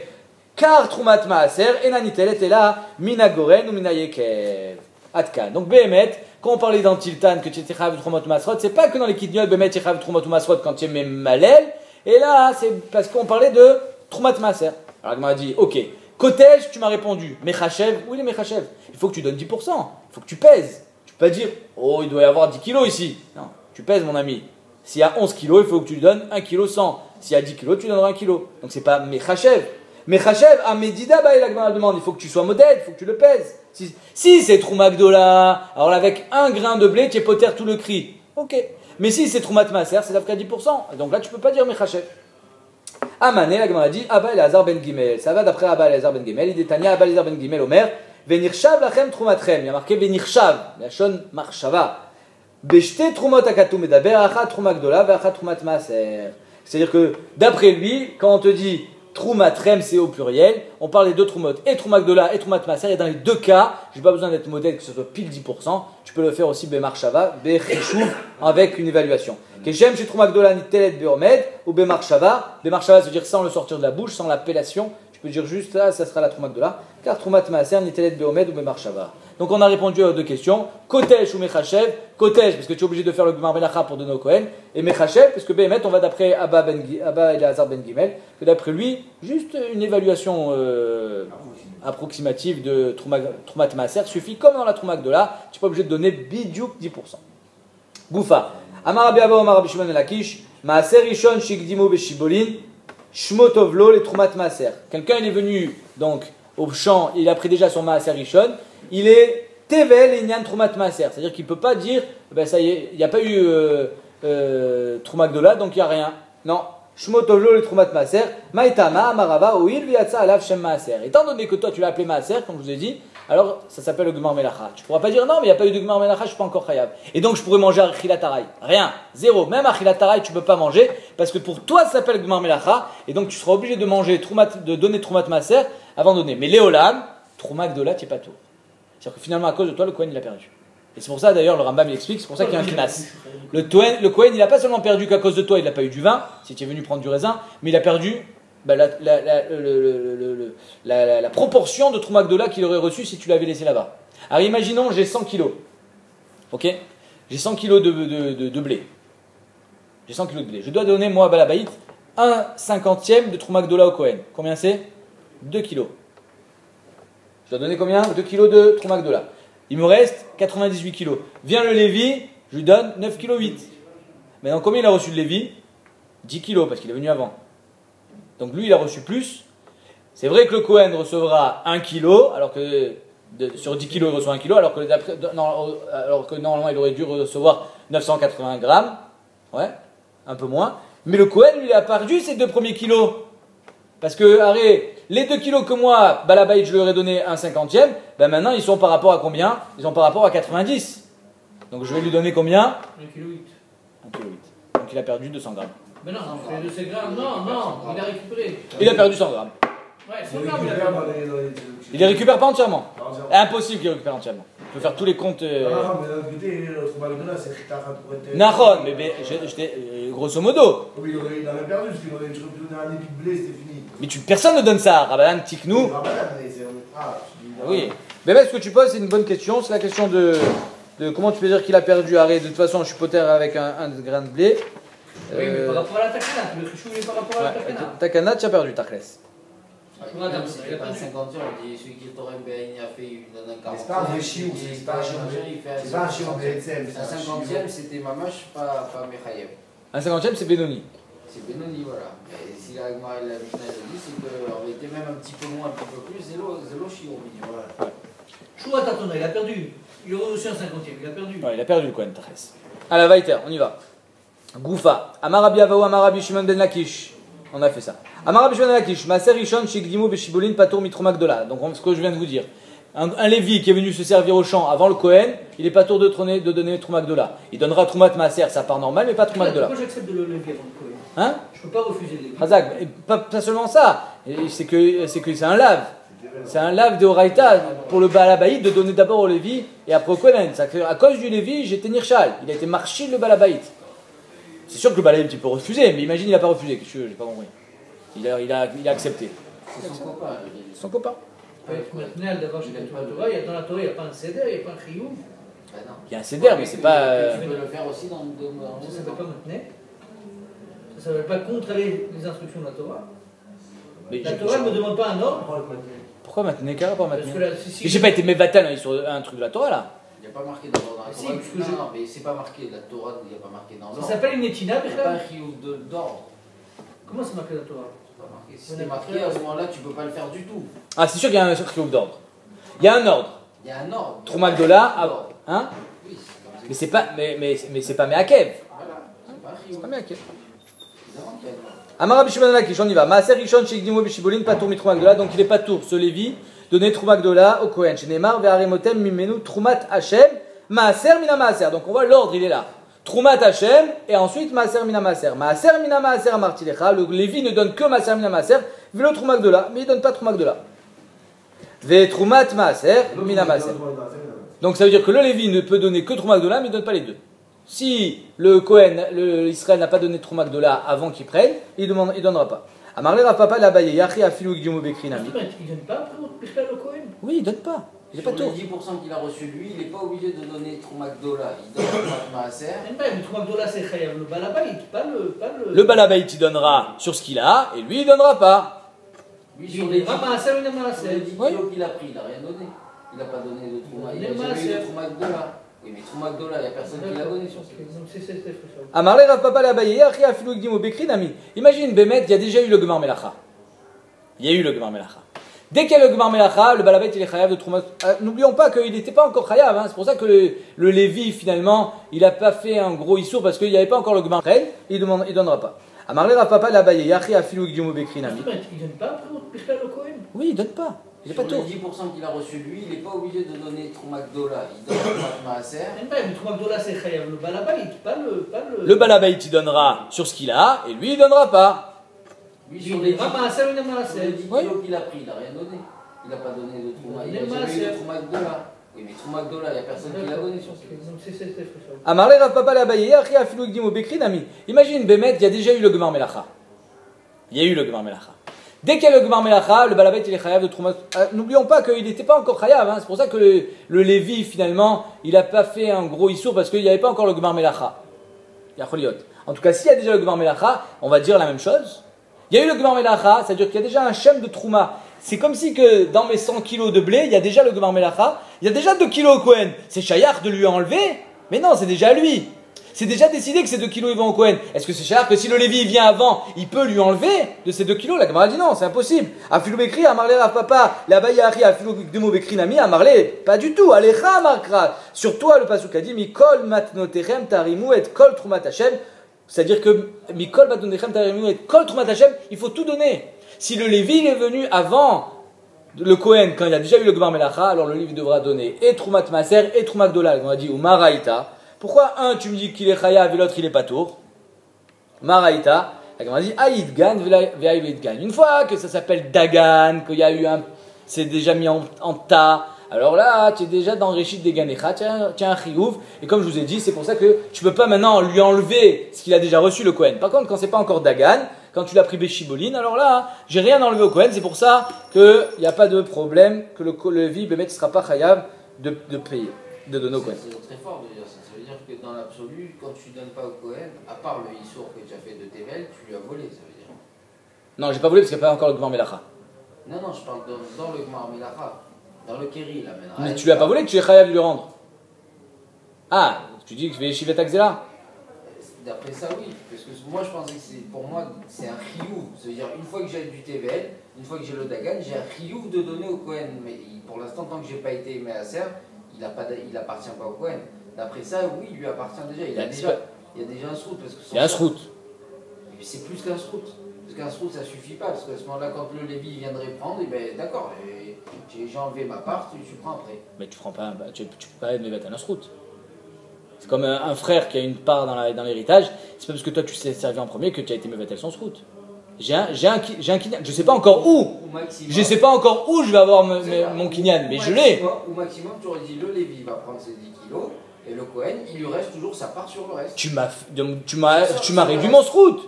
car Trumat Maaser, et Nanitelet est là, Mina Goren ou Mina Yekev. Atkan. Donc Behemet, quand on parlait dans Tiltan que tu étais chayav Trumat Masrot, c'est pas que dans les Kidniot, Behemet tu es chayav Trumat Masrot quand tu es même malel, et là c'est parce qu'on parlait de Trumat Maaser. Alors il m'a dit, ok, Kotej, tu m'as répondu, Mechachev, où il est Mechachev? Il faut que tu donnes 10%, il faut que tu pèses. Tu peux pas dire, oh il doit y avoir 10 kilos ici. Non, tu pèses mon ami. S'il y a 11 kilos, il faut que tu lui donnes 1 kg 100. S'il y a 10 kilos, tu donneras 1 kg. Donc c'est pas Mechachev. Mechachev, à Medida, bah, il demande, il faut que tu sois modèle, il faut que tu le pèses. Si c'est Troumat Gdola, alors là, avec un grain de blé, tu es poter tout le cri. Ok. Mais si c'est Troumat Maaser, c'est d'après 10%. Donc là, tu peux pas dire Mechachev. Amane, la Gemara dit, Abba Elazar ben Gimel. Ça va d'après Abba Elazar ben Gimel. Il dit Tania, Abba Elazar ben Gimel, Omer, Venirchav lachem Troumatrem. Il y a marqué Venirchav, la shon marshava. Beshte Troumot Akatou Medaber, Achat Troumat Gdola, Achat Troumat Maaser. C'est-à-dire que, d'après lui, quand on te dit Troumatrem, c'est au pluriel, on parle des deux Troumot, et Troumat Gdola et Troumat Maaser, et dans les deux cas, j'ai pas besoin d'être modèle que ce soit pile 10%, tu peux le faire aussi Bemarshava, Becheshuv, avec une évaluation. Keshem, chez Troumat Gdola, Nitelet Beomed, ou Bemarshava. Bemarshava, ça veut dire sans le sortir de la bouche, sans l'appellation, tu peux dire juste là, ça sera la Troumat Gdola, car Troumat Maaser, Nitelet Beomed ou Bemarshava. Donc on a répondu aux deux questions, Kotesh ou Mechachev. Kotesh, parce que tu es obligé de faire le Gmar Melacha pour donner au Kohen, et Mechachev, parce que Behemet, on va d'après Abba Elazar ben Gimel, que d'après lui, juste une évaluation approximative de Troumat Maaser suffit, comme dans la Troumat Gdola, tu n'es pas obligé de donner bidiouk 10%. Goufa. Amar Rabbi Abba Omar Rabbi Shimon ben Lakish, Maaser Rishon Shigdimo Beshibolin, Shmotovlo les Troumat Maaser. Quelqu'un il est venu donc au champ, il a pris déjà son Maaser Rishon, il est Tevel et Nyan Trumat Maaser. C'est-à-dire qu'il ne peut pas dire, ben ça y est, il n'y a pas eu Trumat Gdola, donc il n'y a rien. Non. Shmotovlo le Trumat Maaser. Maïtama, Amarava, Oil, Viatsa, Alav, Shem Maaser. Étant donné que toi tu l'as appelé Maaser, comme je vous ai dit, alors ça s'appelle le Gmar Melacha. Tu ne pourras pas dire non, mais il n'y a pas eu de Gmar Melacha, je ne suis pas encore Chayav. Et donc je pourrais manger Achilat Tarai. Rien. Zéro. Même Achilat Tarai, tu ne peux pas manger, parce que pour toi ça s'appelle Gmar Melacha, et donc tu seras obligé de manger, de donner Trumat Maaser avant de donner. Mais Léolam, Trumat Gdola, tu n'es pas tout. C'est-à-dire que finalement, à cause de toi, le Kohen il a perdu. Et c'est pour ça d'ailleurs, le Rambam il explique, c'est pour ça qu'il y a un knas. Le Kohen il n'a pas seulement perdu qu'à cause de toi, il n'a pas eu du vin, si tu es venu prendre du raisin, mais il a perdu la proportion de Trouma Gdola qu'il aurait reçu si tu l'avais laissé là-bas. Alors imaginons, j'ai 100 kilos. Ok ? J'ai 100 kilos de blé. J'ai 100 kilos de blé. Je dois donner, moi, à Balabaït, 1/50 de Trouma Gdola au Kohen. Combien c'est ? 2 kilos. Je dois donner combien ? 2 kilos de Trouma Gdola. Il me reste 98 kilos. Vient le Lévi, je lui donne 9,8 kg. Maintenant, combien il a reçu de Lévi ? 10 kilos, parce qu'il est venu avant. Donc lui, il a reçu plus. C'est vrai que le Kohen recevra 1 kilo, alors que sur 10 kilos, il reçoit 1 kilo, alors que normalement, il aurait dû recevoir 980 grammes. Ouais, un peu moins. Mais le Kohen, lui, il a perdu ses 2 premiers kilos. Parce que, arrête, les 2 kilos que moi, Balabaït, je lui aurais donné 1/50, ben maintenant, ils sont par rapport à combien ? Ils sont par rapport à 90. Donc je vais lui donner combien ? 1,8 kg. 1,8 kg. Donc il a perdu 200 grammes. Mais non, c'est de ces grammes. Non, il a récupéré. Il a perdu 100 grammes. Ouais, 100 grammes, il a perdu. Il les récupère pas entièrement. Impossible qu'il les récupère entièrement. Je peux faire tous les comptes. Non, mais d'un côté, l'autre Magdala, c'est Ritara pour être. Nahon, mais grosso modo. Oui, il aurait perdu, parce qu'il aurait pu donner un épi de blé, c'était fini. Mais personne ne donne ça. Rabbanan, Tiknou. Oui. Mais ce que tu poses, c'est une bonne question. C'est la question de comment tu peux dire qu'il a perdu. Arrête, de toute façon, je suis poter avec un grain de blé. Oui, mais par rapport à la takana, tu le chouiller par rapport à la takana. Takana, tu as perdu, Takles. Même si c'est pas un 50 heures, on dit celui qui t'aurait a fait une donne un 40. C'est pas un vrai chiou, c'est pas un chiou. C'est pas un chiou BSM. Un 50e, c'était Mamash, pas Mechayev. Un 50e, c'est Benoni. C'est Benoni, voilà. Mais si la Gemara et la Mishnah le dit, c'est qu'on était même un petit peu moins, un petit peu plus, zélo chiou au minimum. Choua Tatona, il a perdu. Il aurait reçu un 50e, il a perdu. Ouais, il a perdu le Kohen, Takles. Allez, Vaiter, on y va. Goufa. Amarabi Avaou, Amarabi Shimon Ben Lakish. On a fait ça. Amarabi Shimon Ben Lakish. Maser Rishon, Shigdimu, Beshibolin, Patour, Mitrouma Gdola. Donc, ce que je viens de vous dire. Un Lévi qui est venu se servir au champ avant le Kohen, il n'est pas tour de donner Trouma Gdola. Il donnera Troumat Maser, ça part normal, mais pas Trouma Gdola. Pourquoi j'accepte de le lever avant le Kohen ? Hein ? Je ne peux pas refuser le lever. Razak, pas seulement ça. C'est que c'est un lave. C'est un lave de Horaïta pour le Balabaït de donner d'abord au Lévi et après au Kohen. À cause du Lévi, j'étais Nirchal. Il a été marché le Balabaït. C'est sûr que le Balabaït, tu peux refuser, mais imagine, il n'a pas refusé. Qu'est-ce que j'ai pas compris. Il a accepté. C'est son copain. Son copain. Maintenant, d'abord, chez la Torah, dans la Torah, il n'y a pas un céder, il n'y a pas un chiyuv. Il y a un céder, mais c'est pas. Tu peux le faire aussi dans le Ça ne s'appelle pas maintenir. Ça ne s'appelle pas contrarier les instructions de la Torah. Mais La Torah ne me demande pas un ordre. Pourquoi maintenir ? Quel rapport Parce que maintenir ? là, si J'ai pas été mévatal sur un truc de la Torah là. Il n'y a pas marqué dans la Si, Torah. parce que Non, mais c'est pas marqué. La Torah, il n'y a pas marqué dans l'ordre. ça s'appelle une netina, Il n'y a pas un Bechal. chiyuv d'ordre. Comment c'est marqué dans la Torah ? C'est pas marqué. Si c'est marqué, à ce moment-là, tu ne peux pas le faire du tout. Ah, c'est sûr qu'il y a un chiyuv d'ordre. Il y a un ordre. Il y a un ordre. Trouma Gdola, Ordre. hein ? Oui, c'est comme ça. Mais c'est pas, mais c'est pas Meakev. Voilà. C'est pas un C'est chiyuv. pas Meakev. Évidemment qu'il y a un ordre. Amara Bishimon Lakish, on y va. Maaser Rishon Shigdimo Bishibolin Patour Mitrouma Gdola. Donc il est pas tour, ce Lévi, donner Trouma Gdola au Kohen. Shenemar Ve'aremotem Mimenu Troumat Hashem Maaser Mina Maaser. Donc on voit l'ordre, il est là. Troumat Hashem et ensuite Maaser Mina Maaser. Maaser Mina Maaser Amartilecha. Le Lévi ne donne que Maaser Mina Maaser. Velo Trouma Gdola, mais il donne pas Trouma Gdola. Ve Troumat Maaser Mina Maaser. Donc ça veut dire que le Lévi ne peut donner que Trouma Gdola, mais il ne donne pas les deux. Si le Kohen, l'Israël n'a pas donné Trouma Gdola avant qu'il prenne, il ne donnera pas. Amarle Rav Papa Labaye, Yachi Afilou Gdiumo Bekrinami. Il ne donne pas après Bechal le Kohen ? Oui, il donne pas. Il n'est pas Sur tour. les 10% qu'il a reçu lui, il n'est pas obligé de donner Trouma Gdola. Il donne Trouma Maaser. Mais Trouma Gdola, c'est Chayav, le Balabaït, pas le. Le Balabaït, il donnera sur ce qu'il a, et lui, il donnera pas. Lui, Il sur les 10 donnera Maaser, il donnera sur les 10 Oui. kilos qu'il a pris, il n'a rien donné. Il n'a pas donné de Trouma. Il n'a Les jamais eu Maaser. de Trouma Gdola. Oui, mais Trouma Gdola, il n'y a personne qui l'a donné sur ce Donc c'est ça. Amarle Rav Papa Labaye, Yachi Afilou Gdiumo Bekrinami. Imagine, Bémet, il y a déjà eu le Gemar Melacha. Il y a eu le Gemar Melacha. Dès qu'il y a le Gmar Melacha, le Balabait il est chayav de Trouma. N'oublions pas qu'il n'était pas encore chayav, hein. C'est pour ça que le Lévi finalement, il n'a pas fait un gros issour parce qu'il n'y avait pas encore le Gmar Ren, il ne donnera pas. Amarle Rav Papa l'Abaye, Yachi Afilou Gdiumo Bekri Nami. Il ne donne pas après Bichlal au Kohen? Oui, il ne donne pas. Il n'est pas Sur tout. les 10% qu'il a reçu lui, il n'est pas obligé de donner Troumak Dola. Il donne Troumak Maaser. Mais Troumak Dola c'est chayav, le Balabait, pas le. Le Balabait il donnera sur ce qu'il a et lui il ne donnera pas. Lui, Il sur les 10 n'est pas Maaser, il n'est pas sur les 10 Oui. kilos qu'il a pris, il n'a rien donné. Il n'a pas donné de Troumak. Il Il n'a est jamais eu Maaser. de Troumak Dola. Oui, mais Troumak Dola, il n'y a personne qui l'a donné sur ce Donc c'est ça. Amarle Rav Papa l'Abaye, Yachi Afilou Gdiumo Bekri Nami. Imagine, Bémet, il y a déjà eu le Gmar Melacha. Il y a eu le Gmar Melacha. Dès qu'il y a le Gmar Melacha, le Balabait il est chayav de Trouma. N'oublions pas qu'il n'était pas encore chayav, hein. C'est pour ça que le Lévi finalement, il n'a pas fait un gros issour parce qu'il n'y avait pas encore le Gmar Melacha. Il y a Choliot. En tout cas, s'il y a déjà le Gmar Melacha, on va dire la même chose. Il y a eu le Gmar Melacha, c'est-à-dire qu'il y a déjà un shem de Trouma. C'est comme si que dans mes 100 kilos de blé, il y a déjà le Gmar Melacha, il y a déjà 2 kilos au Kohen. C'est Shayach de lui enlever? Mais non, c'est déjà lui. C'est déjà décidé que ces 2 kilos ils vont au Kohen. Est-ce que c'est cher que si le Lévi vient avant, il peut lui enlever de ces 2 kilos? La Gemara dit non, c'est impossible. Afilou Bekri, Amarle Rav Papa, la Bayari, Afilou Gdemo Bekri Nami, Amarle, pas du tout. Alecha Markra. Sur toi, le Pasuk a dit, Mikol matnotechem tarimu et kol trumat Hashem. C'est-à-dire que Mikol matnotechem tarimu et kol trumat Hashem, il faut tout donner. Si le Lévi il est venu avant le Kohen, quand il a déjà eu le Gmar Melacha, alors le Lévi devra donner et Troumat Maaser et Troumat Gdola. On a dit, ou Maraïta. Pourquoi un, tu me dis qu'il est chayav et l'autre il est pas tour? Maraïta, on a dit Aïd Gan, Ve'aïd Gan. Une fois que ça s'appelle Dagan, qu'il y a eu c'est déjà mis en tas, alors là, tu es déjà dans Réchit des Ganecha, tu as un chiyuv, et comme je vous ai dit, c'est pour ça que tu peux pas maintenant lui enlever ce qu'il a déjà reçu le Kohen. Par contre, quand c'est pas encore Dagan, quand tu l'as pris Béchiboline, alors là, j'ai rien enlevé au Kohen, c'est pour ça qu'il n'y a pas de problème, que le Lévi, Bémet, ne sera pas chayav de payer, de donner au Kohen. C'est très fort de dire ça. Ça veut dire que dans l'absolu, quand tu ne donnes pas au Kohen, à part le Issour que tu as fait de Tevel, tu lui as volé, ça veut dire. Non, j'ai pas volé parce qu'il n'y a pas encore le Gmar Melacha. Non, je parle dans le Gmar Melacha, dans le Kéri, là maintenant. Mais tu lui as pas volé, tu es chayav de lui rendre. Ah, tu dis que je vais Shivet Akzela? D'après ça, oui. Parce que moi, je pensais que pour moi, c'est un chiyuv. Ça veut dire, une fois que j'ai du Tevel, une fois que j'ai le Dagan, j'ai un chiyuv de donner au Kohen. Mais pour l'instant, tant que j'ai pas été Measer, il appartient pas au Kohen. D'après ça, oui, il lui appartient déjà. Il y a déjà un srout. Il y a un srout. Mais c'est plus qu'un srout. Parce qu'un srout, ça suffit pas. Parce qu'à ce moment-là, quand le Lévi viendrait prendre, ben, d'accord, j'ai enlevé ma part, tu prends après. Mais tu prends pas, tu peux pas mettre un srout. C'est comme un frère qui a une part dans l'héritage. C'est pas parce que toi tu t'es servi en premier que tu as été mevatel son srout. J'ai un kinyan. Je sais pas encore où. Je sais pas encore où je vais avoir mon kinyan, mais je l'ai. Au maximum, tu aurais dit le Lévi va prendre ses 10 kilos et le Kohen, il lui reste toujours sa part sur le reste. Tu m'as réduit mon srout.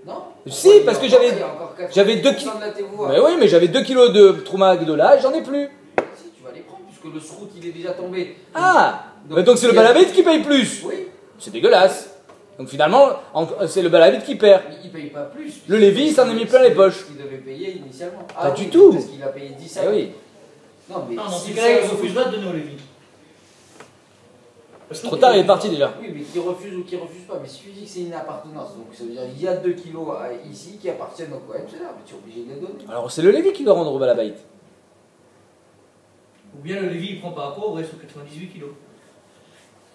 Non. Si, parce que j'avais 2 kilos. Mais oui, mais j'avais 2 kilos de Trouma Gdola et j'en ai plus. Si, tu vas les prendre puisque le srout il est déjà tombé. Ah, donc c'est le Balabait qui paye plus. Oui. C'est dégueulasse. Donc finalement, c'est le Balabait qui perd. Mais il paye pas plus. Le Lévi, il s'en est mis plein les poches. Il devait payer initialement. Pas du tout. Parce qu'il a payé 10 à Ah oui. Non, mais Non, dans si ces cas-là, il refuse pas de donner au Lévi. Trop tard, il est parti déjà. Oui, mais qui refuse ou qui refuse pas. Mais si tu dis que c'est une appartenance, donc ça veut dire qu'il y a 2 kilos ici qui appartiennent au Kohen, c'est là, mais tu es obligé de les donner. Alors c'est le Lévi qui doit rendre au Balabait. Ou bien le Lévi il prend par rapport au reste aux 98 kilos.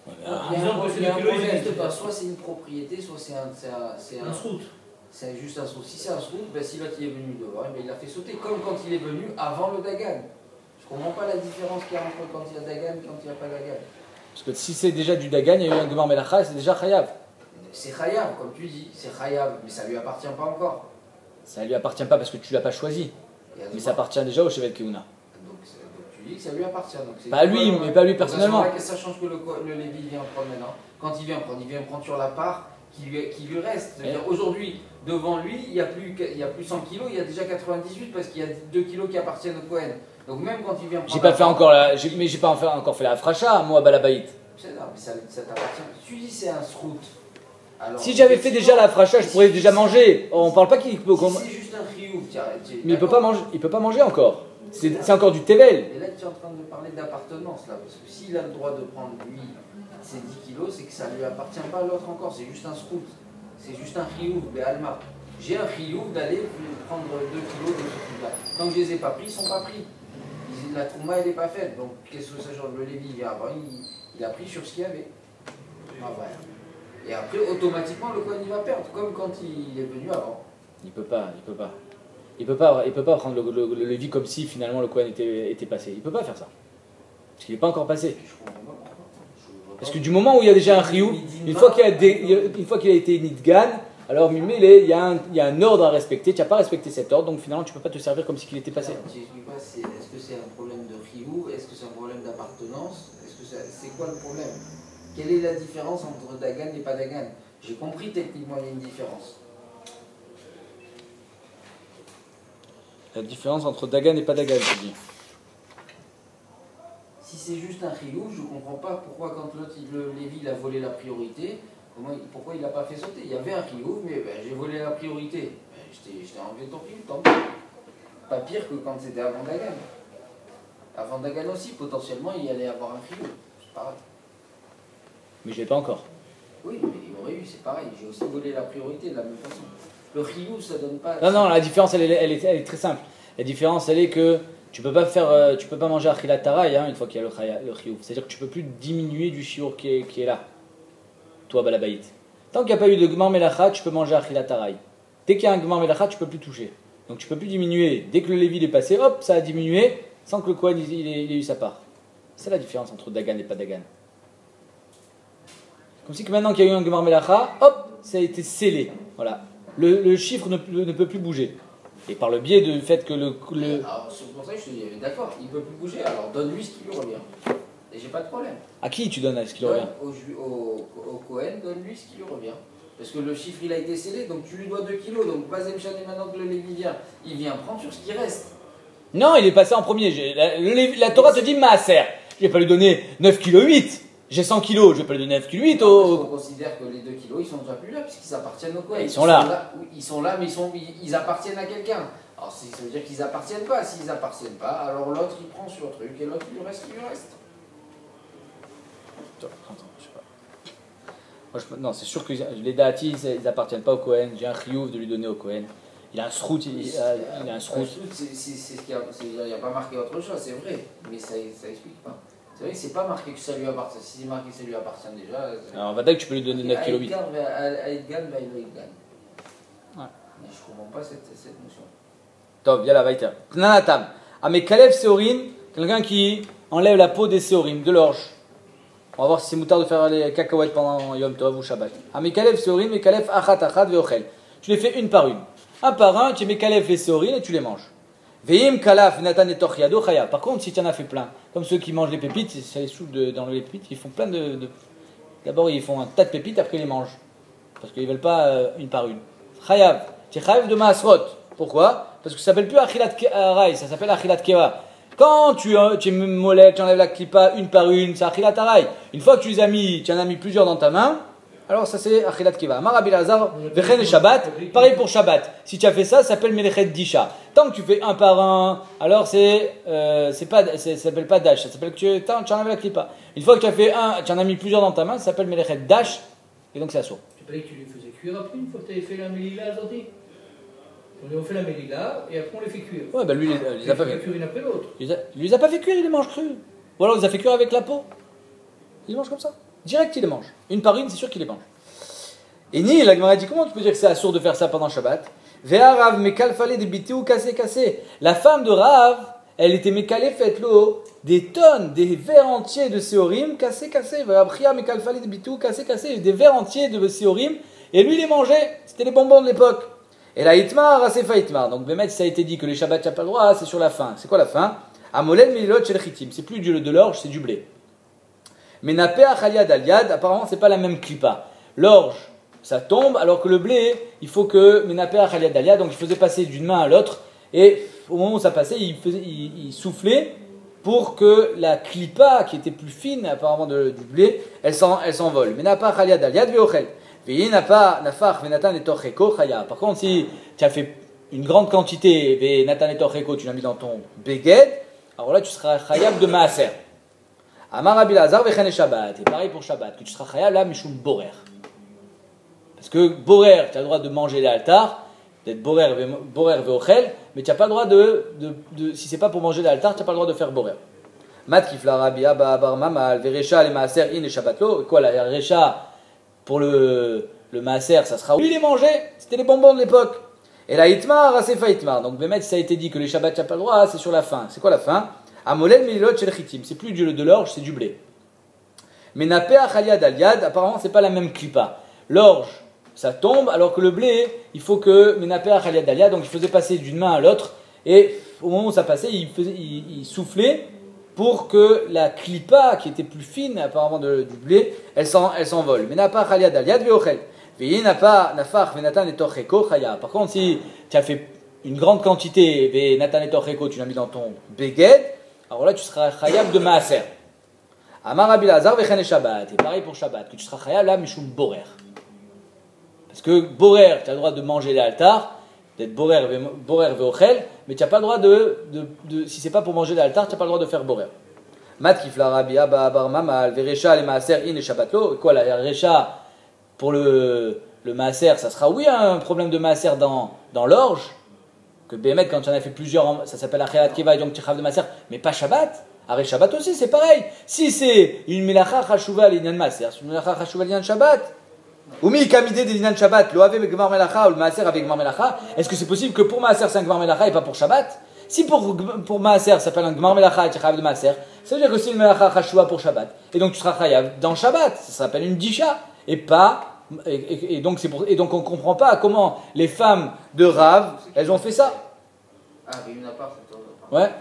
Disons que c'est il y a un le kilo, il problème, n'existe pas. soit c'est une propriété, soit c'est Un srout. c'est juste un srout. Si c'est un srout, ben si l'autre il est venu devant, ben il l'a fait sauter, comme quand il est venu avant le Dagan. Je comprends pas la différence qu'il y a entre quand il y a Dagan et quand il n'y a pas Dagan. Parce que si c'est déjà du Dagan, il y a eu un Gmar Melacha, c'est déjà Chayav. C'est Chayav, comme tu dis, c'est Chayav, mais ça lui appartient pas encore. Ça lui appartient pas parce que tu l'as pas choisi. Mais ça appartient déjà au Chevet Keuna. Donc tu dis que ça lui appartient. Donc Pas lui, mais pas lui personnellement. Qu'est-ce que ça change que le Lévi vient prendre maintenant? Quand il vient prendre sur la part qui lui reste. C'est-à-dire aujourd'hui, devant lui, il n'y a plus 100 kilos, il y a déjà 98 parce qu'il y a 2 kilos qui appartiennent au Kohen. Donc même quand il vient prendre. J'ai pas fait encore mais j'ai pas encore fait la fracha, moi, à Balabait. C'est ça, mais ça t'appartient. Tu dis c'est un srout. Alors, Si j'avais fait déjà la fracha, je pourrais déjà manger. On parle pas qu'il peut. Si c'est juste un chiyuv, Mais il peut pas manger. Il peut pas manger encore. C'est encore du tevel. Et là, tu es en train de parler d'appartenance, là, parce que s'il a le droit de prendre, lui, ses 10 kilos, c'est que ça lui appartient pas à l'autre encore, c'est juste un scout. C'est juste un chiyuv, Béalma. j'ai un chiyuv d'aller prendre 2 kilos de ce truc-là. Tant que je les ai pas pris, ils sont pas pris. La trouma, elle n'est pas faite. Donc, qu'est-ce que ça change? Le Lévi vient avant, il a pris sur ce qu'il y avait. Ah, voilà. Et après, automatiquement, le Kohen, il va perdre, comme quand il est venu avant. Il peut pas. Il peut pas prendre le Lévi comme si finalement le Kohen était passé. Il peut pas faire ça. Parce qu'il n'est pas encore passé. Je comprends pas pourquoi. Parce que du moment où il y a déjà un Riyou, une fois qu'il a été Nidgan, alors Mimé, il y a un ordre à respecter. Tu n'as pas respecté cet ordre, donc finalement tu ne peux pas te servir comme si il était passé. Je n'explique pas, est-ce que c'est un problème de Riyou? Est-ce que c'est un problème d'appartenance? C'est quoi le problème? Quelle est la différence entre Dagan et pas Dagan? J'ai compris techniquement il y a une différence. La différence entre Dagan et pas Dagan, tu dis. Si c'est juste un Riyou, je ne comprends pas pourquoi quand l'autre, le Lévi, il a volé la priorité, pourquoi il ne l'a pas fait sauter? Il y avait un Riyou, mais j'ai volé la priorité. Je t'ai enlevé ton Riyou, tant pis. Pas pire que quand c'était avant Dagan. Avant Dagan aussi, potentiellement, il allait avoir un Riyou. C'est pareil. Mais je ne l'ai pas encore. Oui, mais il aurait eu, c'est pareil. J'ai aussi volé la priorité de la même façon. Le Riyou, ça donne pas... Non, la différence, elle est très simple. La différence, elle est que tu peux pas manger Achilat Taraï une fois qu'il y a le Riyou. C'est-à-dire que tu ne peux plus diminuer du shiur qui est là. Toi, Balabaït. Tant qu'il n'y a pas eu de Gmar Melacha, tu peux manger Achilat Taraï. Dès qu'il y a un Gmar Melacha, tu ne peux plus toucher. Donc tu ne peux plus diminuer. Dès que le Lévi est passé, hop, ça a diminué sans que le Kohen il ait eu sa part. C'est la différence entre Dagan et pas Dagan. Comme si que maintenant qu'il y a eu un Gmar Melacha, hop, ça a été scellé. Voilà. Le chiffre ne peut plus bouger. Et par le biais du fait que Alors, c'est pour ça que je te dis, d'accord, il ne peut plus bouger, alors donne-lui ce qui lui revient. Et j'ai pas de problème. À qui tu donnes ce qui lui revient? Au Kohen, donne-lui ce qui lui revient. Parce que le chiffre, il a été scellé, donc tu lui dois 2 kilos. Donc, Bazem Chané, maintenant que le Lévi vient, il vient prendre sur ce qui reste. Non, il est passé en premier. La Torah te dit Maaser. Je vais pas lui donner 9,8 kg. J'ai 100 kg, je vais pas lui donner 9,8 kg On considère que les 2 kilos, ils sont déjà plus là, puisqu'ils appartiennent au Kohen. Ils sont là. Ils sont là, mais ils appartiennent à quelqu'un. Alors, ça veut dire qu'ils appartiennent pas. S'ils appartiennent pas, alors l'autre, il prend sur le truc, et l'autre, il lui reste ce qui lui reste. Attends, je sais pas. Non, c'est sûr que les Daatis, ils appartiennent pas au Kohen. J'ai un chiyuv de lui donner au Kohen. Il a un srout, il a un srout. C'est ce qu'il y a. Il n'y a pas marqué autre chose, c'est vrai, mais ça explique pas. C'est vrai que c'est pas marqué que ça lui appartient. Si c'est marqué que ça lui appartient déjà. Alors, on va dire que tu peux lui donner 9,8 kg. Aïdgan va Aïdgan. Ouais. Mais je comprends pas cette notion. Top, yalla, vaïta. Nanatam. Amekalev Seorim, quelqu'un qui enlève la peau des Seorim, de l'orge. On va voir si c'est moutard de faire les cacahuètes pendant Yom Tov ou Shabbat. Amekalev Seorim, Mekalev Achat Achat Veochel. Tu les fais une par une. Un par un, tu mets Kalev les Seorim et tu les manges. Veim Kalaf Natan et Torchiado Chaya. Par contre, si tu en as fait plein, comme ceux qui mangent les pépites, ça les saoule dans les pépites, ils font plein de. D'abord, ils font un tas de pépites, après ils les mangent. Parce qu'ils ne veulent pas une par une. Chayav. Tu es chayav de Maasrot. Pourquoi? Parce que ça ne s'appelle plus Achilat Aray, ça s'appelle Achilat Keva. Quand tu es mollet, tu enlèves la clipa une par une, c'est Achilat Aray. Une fois que tu en as mis plusieurs dans ta main, alors ça c'est Achilat Keva. Marabi Lazar, Vechen et Shabbat, pareil pour Shabbat. Si tu as fait ça s'appelle Melechet Disha. Tant que tu fais un par un, alors ça s'appelle pas Dash, ça s'appelle que tu enlèves la clipa. Une fois que tu as fait un, tu en as mis plusieurs dans ta main, ça s'appelle Melechet Dash, et donc c'est assourd. Tu parlais que tu les faisais cuire après, une fois que tu avais fait la mélila azoti. On fait la mélila et après on les fait cuire. Ouais, lui, il les a pas fait cuire une après l'autre. Il les a pas fait cuire, il les mange crus. Ou alors il les a fait cuire avec la peau. Il les mange comme ça. Direct, il les mange. Une par une, c'est sûr qu'il les mange. Et ni, la Gemara dit, comment tu peux dire que c'est assourd de faire ça pendant Shabbat? Vea Rav mekal fallait des bitou cassé. La femme de Rav, elle était mécalée, faites l'eau, des tonnes, des verres entiers de séorim cassé. Vea Bria mekal fallait des bitou cassé. Des verres entiers de séorim. Et lui, il les mangeait. C'était les bonbons de l'époque. Et la Itmar, Asefa Itmar. Donc, Bémet, ça a été dit que les Shabbats, tu n'as pas le droit, c'est sur la fin. C'est quoi la fin? Amolel Melilot Shel Chitim. C'est plus de l'orge, c'est du blé. Mais Napé Achaliad Aliad, apparemment, c'est pas la même clipa. L'orge, ça tombe, alors que le blé, il faut que Menapé Achaliad Aliad, donc il faisait passer d'une main à l'autre. Et au moment où ça passait, il soufflait pour que la clipa, qui était plus fine, apparemment, du blé, elle s'envole. Menapé Achaliad Aliad Veochel. Par contre, si tu as fait une grande quantité, tu l'as mis dans ton beged, alors là tu seras chayab de maaser. Amar Rabbi Lazar vechen et Shabbat. Et pareil pour Shabbat, que tu seras chayab là, mishum borer. Parce que borer, tu as le droit de manger l'altar, d'être borer veochel, mais tu n'as pas le droit si c'est pas pour manger l'altar, tu n'as pas le droit de faire borer. Mat kifla rabbi abba bar mamal verecha le maaser in et shabbatlo. Quoi la recha pour le maaser, ça sera oui les manger, c'était les bonbons de l'époque. Et la itmar asefa itmar. Donc Bémet, ça a été dit que les shabbats tu n'as pas le droit, c'est sur la fin. C'est quoi la fin? Amolel mililot shel chitim. C'est plus de l'orge, c'est du blé. Mais napé achaliad aliad, apparemment c'est pas la même clipa. L'orge, ça tombe, alors que le blé, il faut que menapé achaliad aliad, donc il faisait passer d'une main à l'autre, et au moment où ça passait, il soufflait pour que la clipa, qui était plus fine apparemment du blé, elle s'envole. Menapé achaliad aliad veochel. Par contre, si tu as fait une grande quantité, tu l'as mis dans ton beged, alors là tu seras chayab de maaser. Amar Rabbi Lazar vechen Shabbat. Et pareil pour Shabbat, que tu seras chayab là, mishum borer. Parce que borer, tu as le droit de manger l'altar, d'être borer veochel, mais tu n'as pas le droit si c'est pas pour manger l'altar, tu n'as pas le droit de faire borer. Mat kifla Rabbi Abba bar mamal verecha le maaser in et Shabbatlo. Quoi la recha pour le maaser, ça sera oui un problème de maaser dans l'orge, que Bémet, quand tu en as fait plusieurs, ça s'appelle Achelat Keva, donc tu chav de maaser, mais pas Shabbat. Arrêt Shabbat aussi, c'est pareil. Si c'est une melacha chashuva l'inyan maaser, c'est une melacha chashuva l'inyan Shabbat. Ou mi kamidé des l'inyan Shabbat, lo ave gmar melacha ou le maaser avec gmar melacha, est-ce que c'est possible que pour maaser c'est un gmar melacha et pas pour Shabbat? Si pour maaser ça s'appelle un gmar melacha et tu chav de maaser, ça veut dire que c'est une melacha chashuva pour Shabbat. Et donc tu seras chayav dans Shabbat, ça s'appelle une disha. Et donc on ne comprend pas comment les femmes de Rav, elles ont fait ça. Ah, mais il n'y en a pas, c'est toi. Ouais.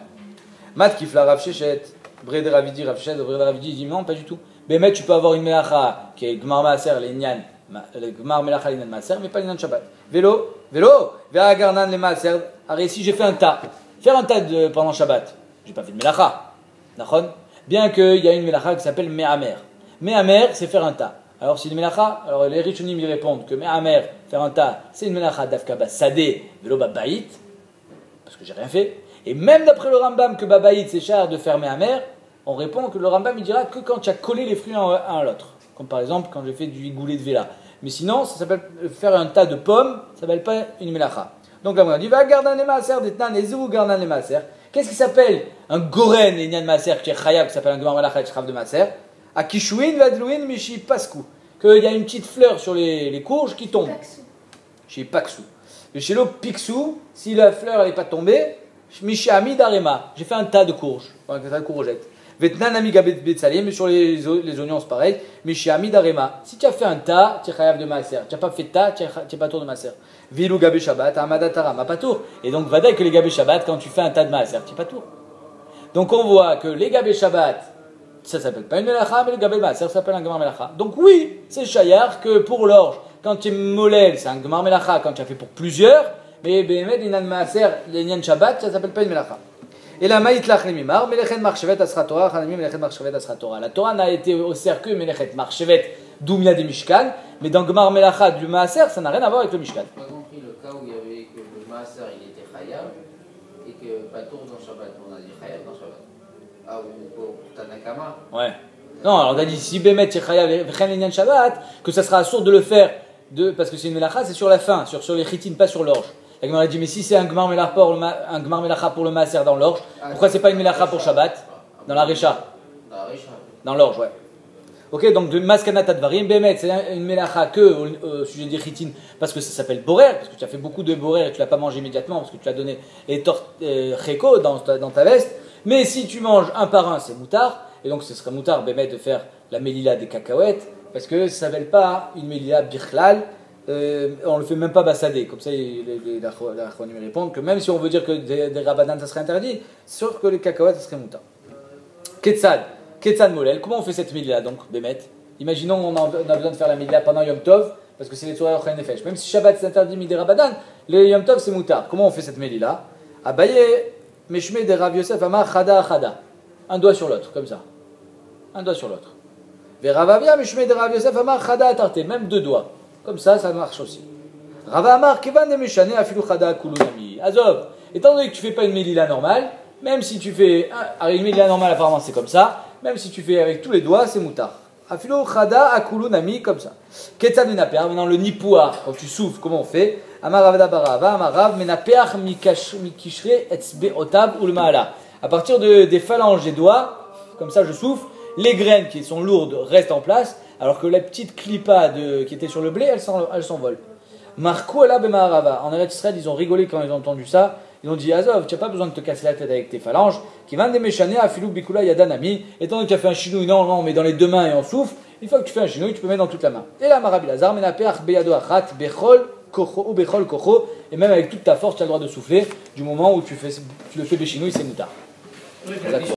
Mat kifla Rav Shechet, Brede Ravidi, Rav Shechet, Brede Ravidi, il dit non, pas du tout. Bémet, tu peux avoir une melacha qui est Gmar Maaser, Gmar Melacha l'inyan Maaser, mais pas l'inyan Shabbat. Vélo, Vera Garnan les Maaser. Arrête, si j'ai fait un tas, faire un tas pendant Shabbat, j'ai pas fait de melacha. D'accord? Bien qu'il y a une melacha qui s'appelle Me'amer. Me'amer, c'est faire un tas. Alors, c'est une melacha, alors les Rishonim y répondent que Me'amer, faire un tas, c'est une melacha d'Afka Sadé, Vélo Babaït, parce que j'ai rien fait. Et même d'après le Rambam que Babaït c'est cher de faire Me'amer, on répond que le Rambam il dira que quand tu as collé les fruits un à l'autre. Comme par exemple quand j'ai fait du goulet de véla. Mais sinon, ça s'appelle faire un tas de pommes, ça s'appelle pas une melacha. Donc là on dit va gardan les maaser, d'etnan et zou gardan les maaser. Qu'est-ce qui s'appelle un goren et nyan maaser qui est chayab, qui s'appelle un gmar melacha et chrav de maaser? A kishuin vadlouin mishi pasku. Qu'il y a une petite fleur sur les courges qui tombe. Chez Paksou. Et chez l'eau Piksou, si la fleur n'est pas tombée, Mishi Ami Darema. J'ai fait un tas de courges, un tas de courgettes. Vetnan Ami Gabet Betsalim, mais sur les oignons c'est pareil. Mishi Ami Darema. Si tu as fait un tas, tu es chayav de maaser. Tu n'as pas fait tas, tu n'es pas tour de maaser. Vilou Gabé Shabbat, Amadatarama, pas tour. Et donc, vadaï que les Gabé Shabbat, quand tu fais un tas de maaser, tu n'es pas tour. Donc, on voit que les Gabé Shabbat, ça s'appelle pas une melacha, mais le gabel maaser, ça s'appelle un gmar melacha. Donc oui, c'est chayar que pour l'orge, quand tu es molel, c'est un gmar melacha, quand tu as fait pour plusieurs, mais bémet, l'inyan maaser, l'inyan shabbat, ça s'appelle pas une melacha. Et la maït lach lemimar, melechet marchevet asra Torah, chanami melechet marchevet asra Torah. La Torah n'a été au cercle melechet marchevet doumia des mishkan, mais dans gmar melacha du maaser, ça n'a rien à voir avec le mishkan. J'ai pas compris le cas où il y avait que le maaser il était chayab et que pas tour dans Shabbat, on a dit chayab dans Shabbat. Ah, ou pour Tanakama. Ouais. Non, alors on a dit si Bémet Chechayav Vechen Linyan Shabbat, que ça sera assourd de le faire, parce que c'est une melacha, c'est sur la fin, sur les chitines, pas sur l'orge. La Gemara dit mais si c'est un gmar melacha pour le maaser dans l'orge, pourquoi c'est pas une melacha pour Shabbat? Dans la recha. Dans l'orge, ouais. Ok, donc de maskanat advarim, Bémet, c'est une melacha que au sujet des chitines, parce que ça s'appelle borer, parce que tu as fait beaucoup de borer et tu l'as pas mangé immédiatement, parce que tu as donné les cheko dans ta veste. Mais si tu manges un par un, c'est moutard. Et donc ce serait moutard, Bémet, de faire la mélila des cacahuètes. Parce que ça ne s'appelle pas une mélila bichlal. On ne le fait même pas bassadé. Comme ça, les achronim répondent que même si on veut dire que des rabbanan, ça serait interdit, sauf que les cacahuètes, ça serait moutard. Ketsad molel. Comment on fait cette mélila donc, Bémet? Imaginons on a besoin de faire la mélila pendant Yom Tov, parce que c'est les Torah Yochel Nefesh. Même si Shabbat c'est interdit, mais des rabbanan, les Yom Tov c'est moutard. Comment on fait cette mélila? Abaye. Meshme de Rav Yosef Amar Chada Chada. Un doigt sur l'autre, comme ça. Un doigt sur l'autre. Veravavia Meshme de Rav Yosef Amar Chada Atarte. Même deux doigts. Comme ça marche aussi. Rav Amar Kevan de Meshane Afilu Chada Kulunami. Azov, étant donné que tu fais pas une mélila normale, même si tu fais une mélila normale, apparemment c'est comme ça, même si tu fais avec tous les doigts, c'est moutard. Afilo chada akulu nami, comme ça. Ketzad menapeach, maintenant le nipoua, quand tu souffles, comment on fait? Amarav dabarava, amarav menapeach mikishre etzbe otab ou le maala. À partir des phalanges des doigts, comme ça je souffle, les graines qui sont lourdes restent en place, alors que la petite clipa qui était sur le blé, elle s'envole. Markou ala bemarava. En Eretz Israël, ils ont rigolé quand ils ont entendu ça. Ils ont dit, Azov, tu n'as pas besoin de te casser la tête avec tes phalanges. Qui van des méchanés à filou bikula yadanami. Étant donné que tu as fait un chinouille, non, on met dans les deux mains et on souffle. Une fois que tu fais un chinouille, tu peux mettre dans toute la main. Et là, Marabi Lazar, menapeach beyado achat bechol kocho ou bechol kocho. Et même avec toute ta force, tu as le droit de souffler. Du moment où tu le fais béchinouille, c'est moutard.